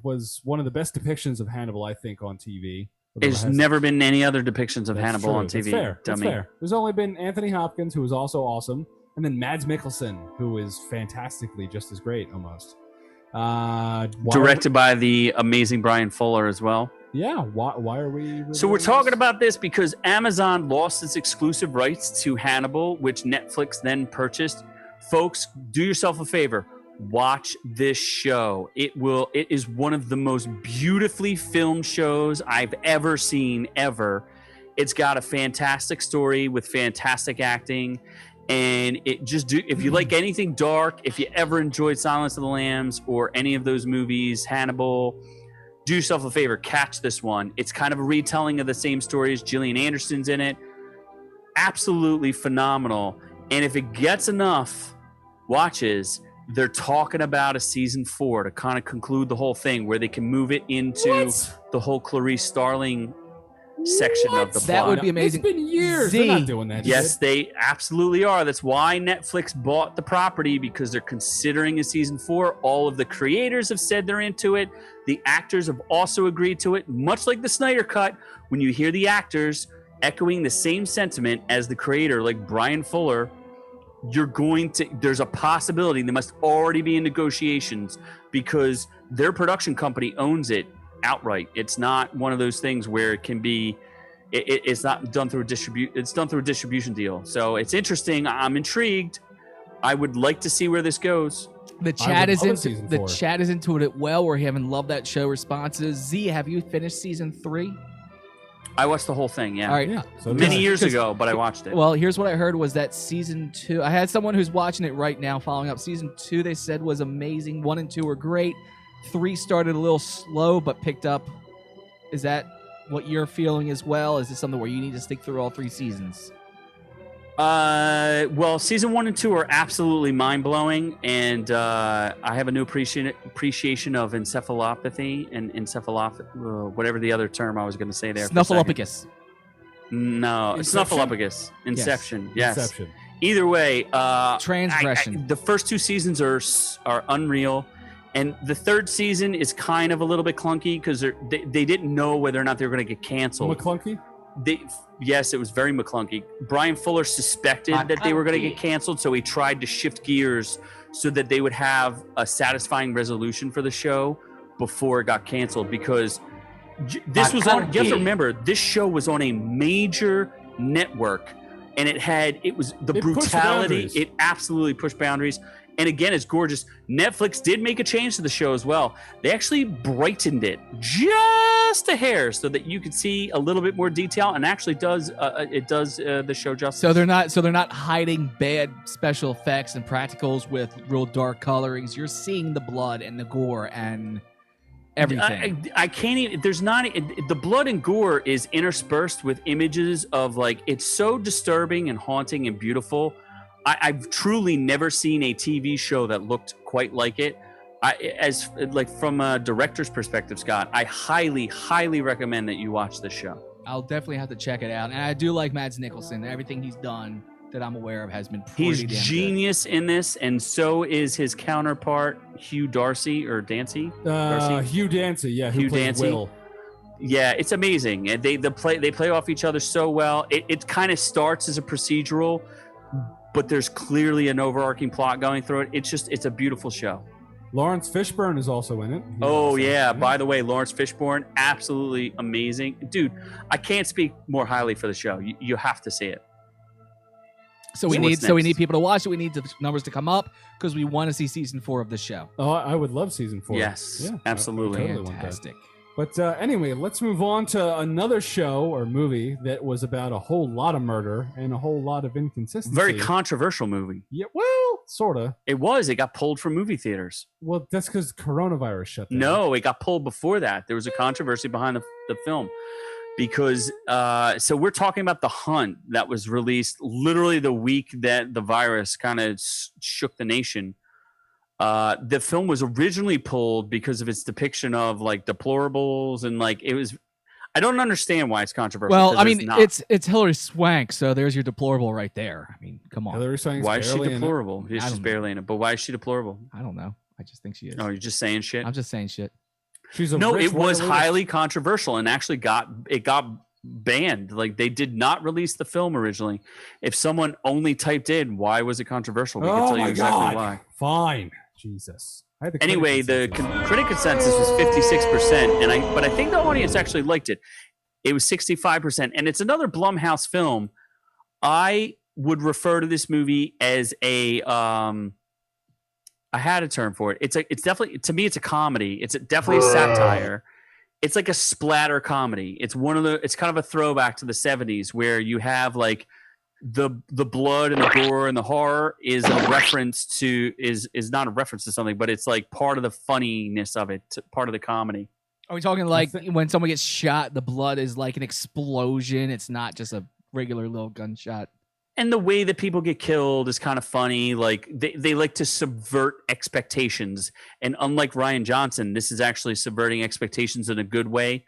[SPEAKER 3] was one of the best depictions of Hannibal, I think, on TV.
[SPEAKER 1] There's never been any other depictions of
[SPEAKER 3] That's
[SPEAKER 1] Hannibal
[SPEAKER 3] true.
[SPEAKER 1] on TV.
[SPEAKER 3] That's fair. That's
[SPEAKER 1] Dummy.
[SPEAKER 3] fair. There's only been Anthony Hopkins, who was also awesome, and then Mads Mikkelsen, who is fantastically just as great, almost.
[SPEAKER 1] Directed by the amazing Brian Fuller as well.
[SPEAKER 3] Yeah. Why are we?
[SPEAKER 1] So we're talking about this because Amazon lost its exclusive rights to Hannibal, which Netflix then purchased. Folks, do yourself a favor. Watch this show. It is one of the most beautifully filmed shows I've ever seen, ever. It's got a fantastic story with fantastic acting. And if you like anything dark, if you ever enjoyed Silence of the Lambs or any of those movies, Hannibal, do yourself a favor, catch this one. It's kind of a retelling of the same stories. Gillian Anderson's in it. Absolutely phenomenal. And if it gets enough watches, they're talking about a season 4 to kind of conclude the whole thing, where they can move it into the whole Clarice Starling section of the plot.
[SPEAKER 4] That would be amazing.
[SPEAKER 3] It's been years.
[SPEAKER 4] Z.
[SPEAKER 3] They're not doing that.
[SPEAKER 1] Yes,
[SPEAKER 3] shit.
[SPEAKER 1] they absolutely are. That's why Netflix bought the property, because they're considering a season 4. All of the creators have said they're into it. The actors have also agreed to it. Much like the Snyder Cut, when you hear the actors echoing the same sentiment as the creator, like Brian Fuller, there's a possibility they must already be in negotiations, because their production company owns it outright. It's not one of those things where it can be it's not done through it's done through a distribution deal. So it's interesting. I'm intrigued. I would like to see where this goes.
[SPEAKER 4] The chat is into
[SPEAKER 3] season
[SPEAKER 4] the
[SPEAKER 3] 4.
[SPEAKER 4] chat is into it well. We're having love that show responses. Z, have you finished season 3?
[SPEAKER 1] I watched the whole thing, yeah.
[SPEAKER 4] All right.
[SPEAKER 3] Yeah. So
[SPEAKER 1] Many years
[SPEAKER 4] 'Cause-
[SPEAKER 1] ago, but I watched it.
[SPEAKER 4] Well, here's what I heard was that season 2. I had someone who's watching it right now, following up. Season 2, they said, was amazing. 1 and 2 were great. 3 started a little slow, but picked up. Is that what you're feeling as well? Is this something where you need to stick through all 3 seasons?
[SPEAKER 1] Well, season 1 and 2 are absolutely mind-blowing, and I have a new appreciation of encephalopathy and whatever the other term I was going to say there.
[SPEAKER 4] Snuffleupagus.
[SPEAKER 1] No,
[SPEAKER 3] Inception?
[SPEAKER 1] Snuffleupagus. Inception. Yes.
[SPEAKER 3] Inception.
[SPEAKER 1] Either way,
[SPEAKER 4] Transgression.
[SPEAKER 1] the first 2 seasons are unreal, and the third season is kind of a little bit clunky because they didn't know whether or not they were going to get canceled.
[SPEAKER 3] McClunky?
[SPEAKER 1] Yes, it was very McClunky. Brian Fuller suspected that they were going to get canceled, so he tried to shift gears so that they would have a satisfying resolution for the show before it got canceled. Because this was on. You have to remember, this show was on a major network, and it was the brutality. It absolutely pushed boundaries. And again, it's gorgeous. Netflix did make a change to the show as well. They actually brightened it just a hair so that you could see a little bit more detail, and actually does the show justice.
[SPEAKER 4] So they're not hiding bad special effects and practicals with real dark colorings. You're seeing the blood and the gore and everything.
[SPEAKER 1] I can't even. There's not the blood and gore is interspersed with images of it's so disturbing and haunting and beautiful. I've truly never seen a TV show that looked quite like it. From a director's perspective, Scott, I highly, highly recommend that you watch this show.
[SPEAKER 4] I'll definitely have to check it out. And I do like Mads Mikkelsen. Everything he's done that I'm aware of has been pretty
[SPEAKER 1] He's
[SPEAKER 4] damn
[SPEAKER 1] genius in this, and so is his counterpart, Hugh Dancy.
[SPEAKER 3] Hugh Dancy, yeah.
[SPEAKER 1] Hugh
[SPEAKER 3] plays
[SPEAKER 1] Dancy.
[SPEAKER 3] Will.
[SPEAKER 1] Yeah, it's amazing. And they play off each other so well. It kind of starts as a procedural, but there's clearly an overarching plot going through it. It's a beautiful show.
[SPEAKER 3] Lawrence Fishburne is also in it.
[SPEAKER 1] By the way, Lawrence Fishburne, absolutely amazing. Dude, I can't speak more highly for the show. You have to see it.
[SPEAKER 4] So we need people to watch it. We need the numbers to come up because we want to see season 4 of the show.
[SPEAKER 3] Oh, I would love season 4.
[SPEAKER 1] Yes,
[SPEAKER 3] Yeah,
[SPEAKER 1] absolutely.
[SPEAKER 3] I totally want that.
[SPEAKER 4] Fantastic.
[SPEAKER 3] But anyway, let's move on to another show or movie that was about a whole lot of murder and a whole lot of inconsistency.
[SPEAKER 1] Very controversial movie.
[SPEAKER 3] Yeah, well, sort of.
[SPEAKER 1] It was. It got pulled from movie theaters.
[SPEAKER 3] Well, that's because coronavirus shut down.
[SPEAKER 1] No, it got pulled before that. There was a controversy behind the film. Because, so we're talking about The Hunt that was released literally the week that the virus kind of shook the nation. The film was originally pulled because of its depiction of like deplorables and like it was. I don't understand why it's controversial.
[SPEAKER 4] Well, I mean, it's Hilary Swank, so there's your deplorable right there. I mean, come on.
[SPEAKER 3] Hilary Swank's
[SPEAKER 1] why is she
[SPEAKER 3] barely in it.
[SPEAKER 1] deplorable? She's barely in it, but why is she deplorable?
[SPEAKER 4] I don't know. I just think she is.
[SPEAKER 1] Oh, you're just saying shit.
[SPEAKER 4] I'm just saying shit.
[SPEAKER 3] She's a
[SPEAKER 1] No,
[SPEAKER 3] rich
[SPEAKER 1] it was
[SPEAKER 3] white
[SPEAKER 1] highly controversial and actually got banned. Like they did not release the film originally. If someone only typed in why was it controversial, we can tell you exactly why.
[SPEAKER 3] Fine. Jesus.
[SPEAKER 1] Anyway, the critic consensus was 56%, but I think the audience actually liked it. It was 65%, and it's another Blumhouse film. I would refer to this movie as I had a term for it. It's definitely, to me, it's a comedy. It's definitely a satire. It's like a splatter comedy. It's it's kind of a throwback to the 70s where you have like the blood and the gore and the horror is a reference to is not a reference to something, but it's like part of the funniness of it, part of the comedy.
[SPEAKER 4] Are we talking like when someone gets shot, the blood is like an explosion? It's not just a regular little gunshot.
[SPEAKER 1] And the way that people get killed is kind of funny. Like they like to subvert expectations. And unlike Rian Johnson, this is actually subverting expectations in a good way.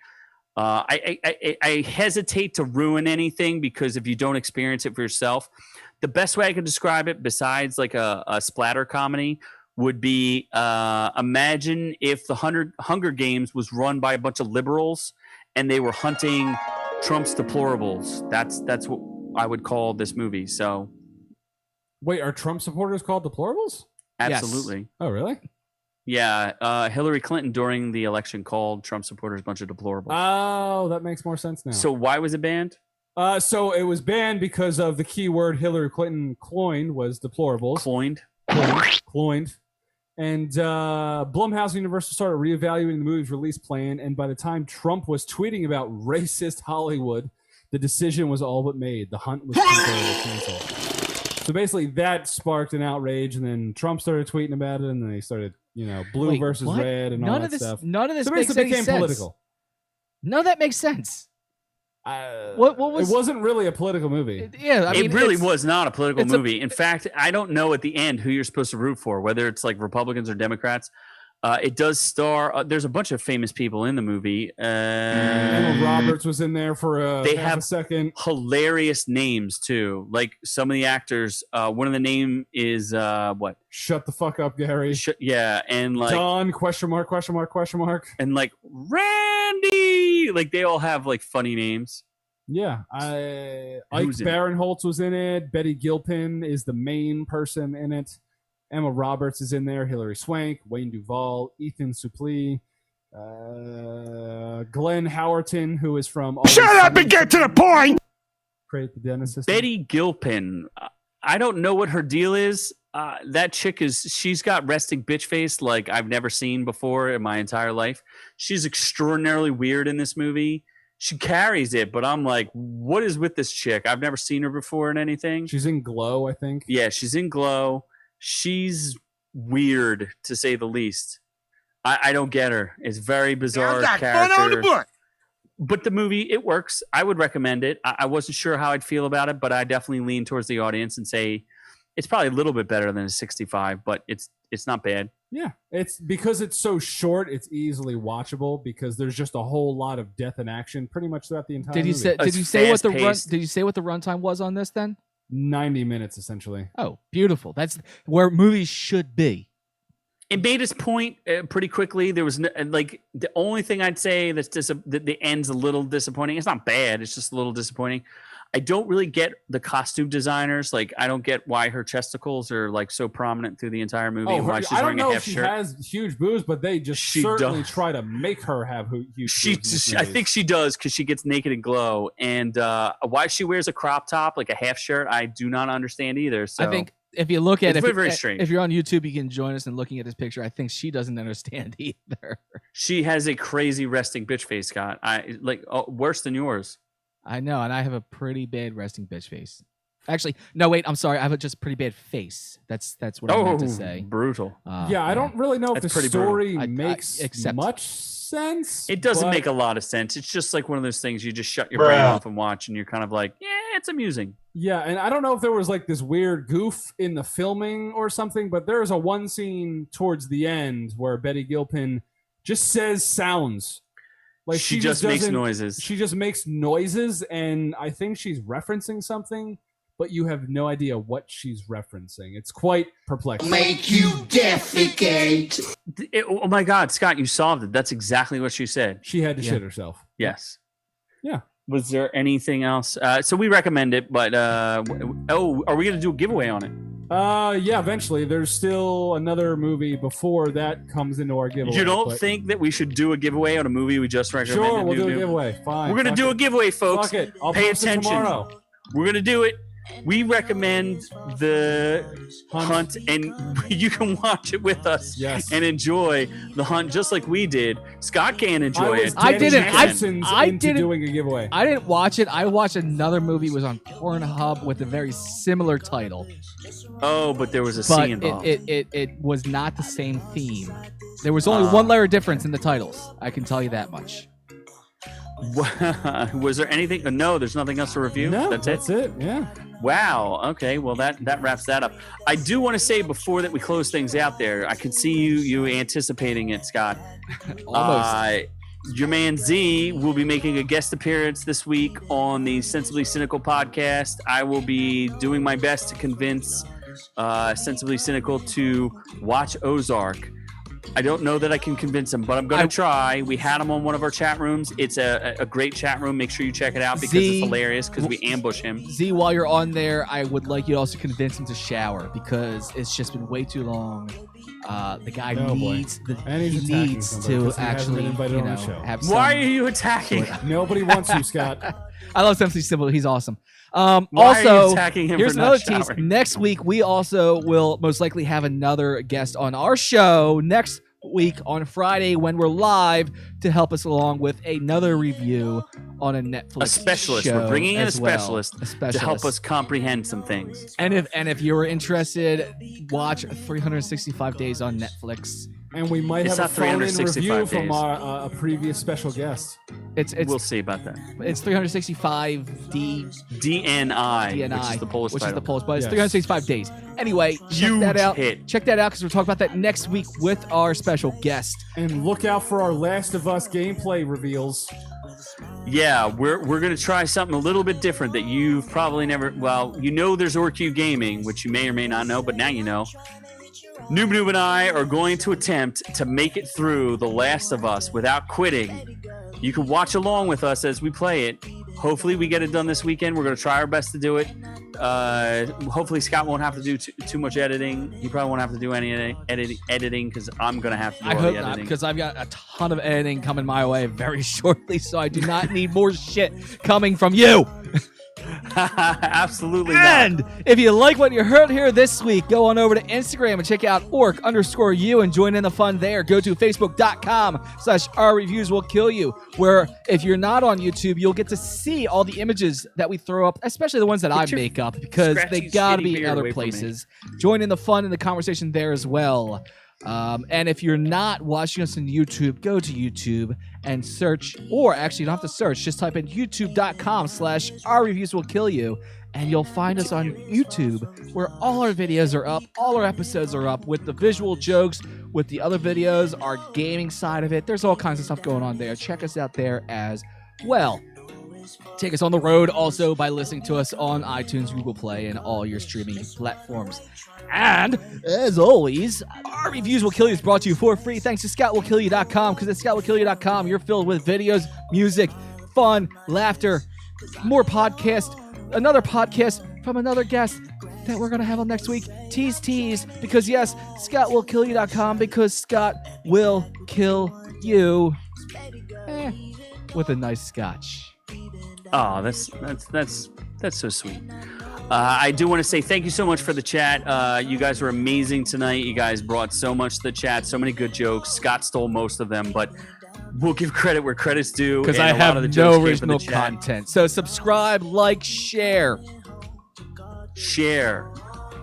[SPEAKER 1] I hesitate to ruin anything because if you don't experience it for yourself, the best way I can describe it, besides like a splatter comedy, would be imagine if the Hunger Games was run by a bunch of liberals and they were hunting Trump's deplorables. That's what I would call this movie. So,
[SPEAKER 3] wait, are Trump supporters called deplorables?
[SPEAKER 1] Absolutely.
[SPEAKER 3] Yes. Oh, really?
[SPEAKER 1] Yeah. Hillary Clinton during the election called Trump supporters a bunch of deplorables.
[SPEAKER 3] Oh, that makes more sense now.
[SPEAKER 1] So why was it banned?
[SPEAKER 3] So it was banned because of the key word Hillary Clinton coined was deplorables. Coined. And Blumhouse and Universal started reevaluating the movie's release plan, and by the time Trump was tweeting about racist Hollywood, the decision was all but made. The Hunt was canceled. So basically, that sparked an outrage, and then Trump started tweeting about it, and then they started, blue versus red and all that stuff.
[SPEAKER 4] None of this
[SPEAKER 3] so
[SPEAKER 4] makes
[SPEAKER 3] basically
[SPEAKER 4] any
[SPEAKER 3] became
[SPEAKER 4] sense.
[SPEAKER 3] political.
[SPEAKER 4] None of that makes sense.
[SPEAKER 3] What was? It wasn't really a political movie.
[SPEAKER 1] It really was not a political movie. In fact, I don't know at the end who you're supposed to root for, whether it's like Republicans or Democrats. It does star. There's a bunch of famous people in the movie.
[SPEAKER 3] Emma Roberts was in there for a second.
[SPEAKER 1] Hilarious names too. Like some of the actors. One of the name is what?
[SPEAKER 3] Shut the fuck up, Gary.
[SPEAKER 1] Yeah, and like
[SPEAKER 3] Don ?
[SPEAKER 1] And like Randy. Like they all have like funny names.
[SPEAKER 3] Yeah, Ike Barinholtz was in it. Betty Gilpin is the main person in it. Emma Roberts is in there. Hilary Swank, Wayne Duvall, Ethan Suplee, Glenn Howerton, who is from.
[SPEAKER 2] Shut up and get to the point.
[SPEAKER 3] Create the dentist system.
[SPEAKER 1] Betty Gilpin. I don't know what her deal is. That chick she's got resting bitch face like I've never seen before in my entire life. She's extraordinarily weird in this movie. She carries it, but I'm like, what is with this chick? I've never seen her before in anything.
[SPEAKER 3] She's in Glow, I think.
[SPEAKER 1] Yeah, she's in Glow. She's weird, to say the least. I don't get her. It's very bizarre character. Fun on the book. But the movie, it works. I would recommend it. I wasn't sure how I'd feel about it, but I definitely lean towards the audience and say it's probably a little bit better than a 65, but it's not bad.
[SPEAKER 3] Yeah, it's because it's so short, it's easily watchable because there's just a whole lot of death and action pretty much throughout the entire movie.
[SPEAKER 4] Did you say what the runtime was on this then?
[SPEAKER 3] 90 minutes essentially.
[SPEAKER 4] Oh, beautiful. That's where movies should be.
[SPEAKER 1] It made its point pretty quickly. There was the only thing I'd say that the end's a little disappointing. It's not bad. It's just a little disappointing. I don't really get the costume designers. Like, I don't get why her chesticles are like so prominent through the entire movie. And why she's
[SPEAKER 3] I don't
[SPEAKER 1] wearing
[SPEAKER 3] know
[SPEAKER 1] a
[SPEAKER 3] if
[SPEAKER 1] half
[SPEAKER 3] she
[SPEAKER 1] shirt.
[SPEAKER 3] has huge boobs, but they just certainly try to make her have huge boobs.
[SPEAKER 1] I think she does because she gets naked and glow. And why she wears a crop top, like a half shirt, I do not understand either. So
[SPEAKER 4] I think if you look at
[SPEAKER 1] it's very strange.
[SPEAKER 4] If you're on YouTube, you can join us in looking at this picture. I think she doesn't understand either.
[SPEAKER 1] She has a crazy resting bitch face, Scott. Worse than yours.
[SPEAKER 4] I know, and I have a pretty bad resting bitch face. Actually, no, wait, I'm sorry. I have a just pretty bad face. That's what I meant to say.
[SPEAKER 1] Brutal.
[SPEAKER 3] I don't really know if the story makes much sense.
[SPEAKER 1] It doesn't make a lot of sense. It's just like one of those things you just shut your brain off and watch, and you're kind of like, yeah, it's amusing.
[SPEAKER 3] Yeah, and I don't know if there was like this weird goof in the filming or something, but there is a one scene towards the end where Betty Gilpin just says sounds. Like
[SPEAKER 1] she just makes noises.
[SPEAKER 3] She just makes noises, and I think she's referencing something, but you have no idea what she's referencing. It's quite perplexing.
[SPEAKER 2] Make you defecate.
[SPEAKER 1] Oh my God, Scott, you solved it. That's exactly what she said.
[SPEAKER 3] She had to shit herself.
[SPEAKER 1] Yes.
[SPEAKER 3] Yeah.
[SPEAKER 1] Was there anything else? So we recommend it, but are we going to do a giveaway on it?
[SPEAKER 3] Yeah, eventually. There's still another movie before that comes into our giveaway.
[SPEAKER 1] You don't think that we should do a giveaway on a movie we just recommended?
[SPEAKER 3] Sure, we'll do a giveaway. Fine.
[SPEAKER 1] We're going to do a giveaway, folks.
[SPEAKER 3] Fuck it. I'll
[SPEAKER 1] pay
[SPEAKER 3] post it
[SPEAKER 1] attention.
[SPEAKER 3] Tomorrow.
[SPEAKER 1] We're going to do it. We recommend the hunt, and you can watch it with us and enjoy the hunt just like we did. Scott can enjoy it.
[SPEAKER 4] I didn't
[SPEAKER 3] doing a giveaway.
[SPEAKER 4] I didn't watch it. I watched another movie. It was on Pornhub with a very similar title.
[SPEAKER 1] Oh, but there was a C involved.
[SPEAKER 4] It was not the same theme. There was only one layer difference in the titles. I can tell you that much.
[SPEAKER 1] Was there anything? No, there's nothing else to review.
[SPEAKER 3] No, that's it. Yeah.
[SPEAKER 1] Wow. Okay. Well, that wraps that up. I do want to say before that we close things out there, I can see you anticipating it, Scott.
[SPEAKER 4] Almost.
[SPEAKER 1] Your man Z will be making a guest appearance this week on the Sensibly Cynical podcast. I will be doing my best to convince Sensibly Cynical to watch Ozark. I don't know that I can convince him, but I'm going to try. We had him on one of our chat rooms. It's a great chat room. Make sure you check it out because it's hilarious because we ambush him.
[SPEAKER 4] Z, while you're on there, I would like you to also convince him to shower because it's just been way too long. The guy needs to actually have some.
[SPEAKER 1] Why are you attacking?
[SPEAKER 3] Nobody wants you, Scott.
[SPEAKER 4] I love Simply Simple. He's awesome.
[SPEAKER 1] Why
[SPEAKER 4] also,
[SPEAKER 1] are you attacking him
[SPEAKER 4] here's
[SPEAKER 1] for
[SPEAKER 4] another
[SPEAKER 1] not
[SPEAKER 4] tease.
[SPEAKER 1] showering?
[SPEAKER 4] Next week, we also will most likely have another guest on our show next week on Friday when we're live to help us along with another review on a Netflix
[SPEAKER 1] A specialist.
[SPEAKER 4] show
[SPEAKER 1] We're bringing in a
[SPEAKER 4] as well.
[SPEAKER 1] specialist to help us comprehend some things.
[SPEAKER 4] And if you're interested, watch 365 Days on Netflix.
[SPEAKER 3] And we might
[SPEAKER 1] It's
[SPEAKER 3] have a
[SPEAKER 1] not
[SPEAKER 3] phone-in
[SPEAKER 1] 365
[SPEAKER 3] review from
[SPEAKER 1] days.
[SPEAKER 3] a previous special guest.
[SPEAKER 1] We'll see about that.
[SPEAKER 4] It's 365
[SPEAKER 1] DNI, which is the Polish title.
[SPEAKER 4] But it's 365 days. Anyway, check that out. Check that out because we'll talk about that next week with our special guest.
[SPEAKER 3] And look out for our Last of Us gameplay reveals.
[SPEAKER 1] Yeah, we're going to try something a little bit different that you've probably never... Well, you know there's Orku Gaming, which you may or may not know, but now you know. Noob and I are going to attempt to make it through The Last of Us without quitting. You can watch along with us as we play it. Hopefully we get it done this weekend. We're going to try our best to do it. Hopefully Scott won't have to do too much editing. He probably won't have to do any editing because I'm going to have to do all the editing. I hope not
[SPEAKER 4] because I've got a ton of editing coming my way very shortly, so I do not need more shit coming from you.
[SPEAKER 1] Absolutely
[SPEAKER 4] and
[SPEAKER 1] not.
[SPEAKER 4] If you like what you heard here this week, go on over to Instagram and check out orc_you and join in the fun there. Go to facebook.com/ourreviewswillkillyou, where if you're not on YouTube, you'll get to see all the images that we throw up, especially the ones that I make up, because they gotta be in other places. Join in the fun and the conversation there as well. And if you're not watching us on YouTube, go to YouTube and search, or actually you don't have to search, just type in youtube.com/ourreviewswillkillyou and you'll find us on YouTube where all our videos are up, all our episodes are up with the visual jokes, with the other videos, our gaming side of it. There's all kinds of stuff going on there. Check us out there as well. Take us on the road also by listening to us on iTunes, Google Play, and all your streaming platforms. And, as always, Our Reviews Will Kill You is brought to you for free thanks to ScottWillKillYou.com, because at ScottWillKillYou.com, you're filled with videos, music, fun, laughter, more podcast another podcast from another guest that we're going to have on next week. Tease, because yes, ScottWillKillYou.com, because Scott will kill you with a nice scotch.
[SPEAKER 1] Oh, that's so sweet. I do want to say thank you so much for the chat. You guys were amazing tonight. You guys brought so much to the chat, so many good jokes. Scott stole most of them, but we'll give credit where credit's due.
[SPEAKER 4] Because I have no original content. So subscribe, like, share.
[SPEAKER 1] Share.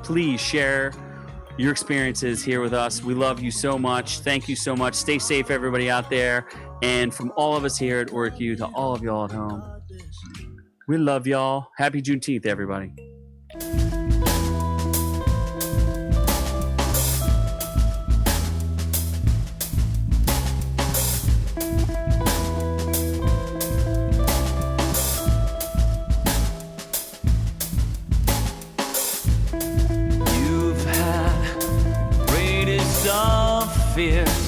[SPEAKER 1] Please share your experiences here with us. We love you so much. Thank you so much. Stay safe, everybody out there. And from all of us here at Orku to all of y'all at home, we love y'all. Happy Juneteenth, everybody.
[SPEAKER 6] You've had greatest of fears.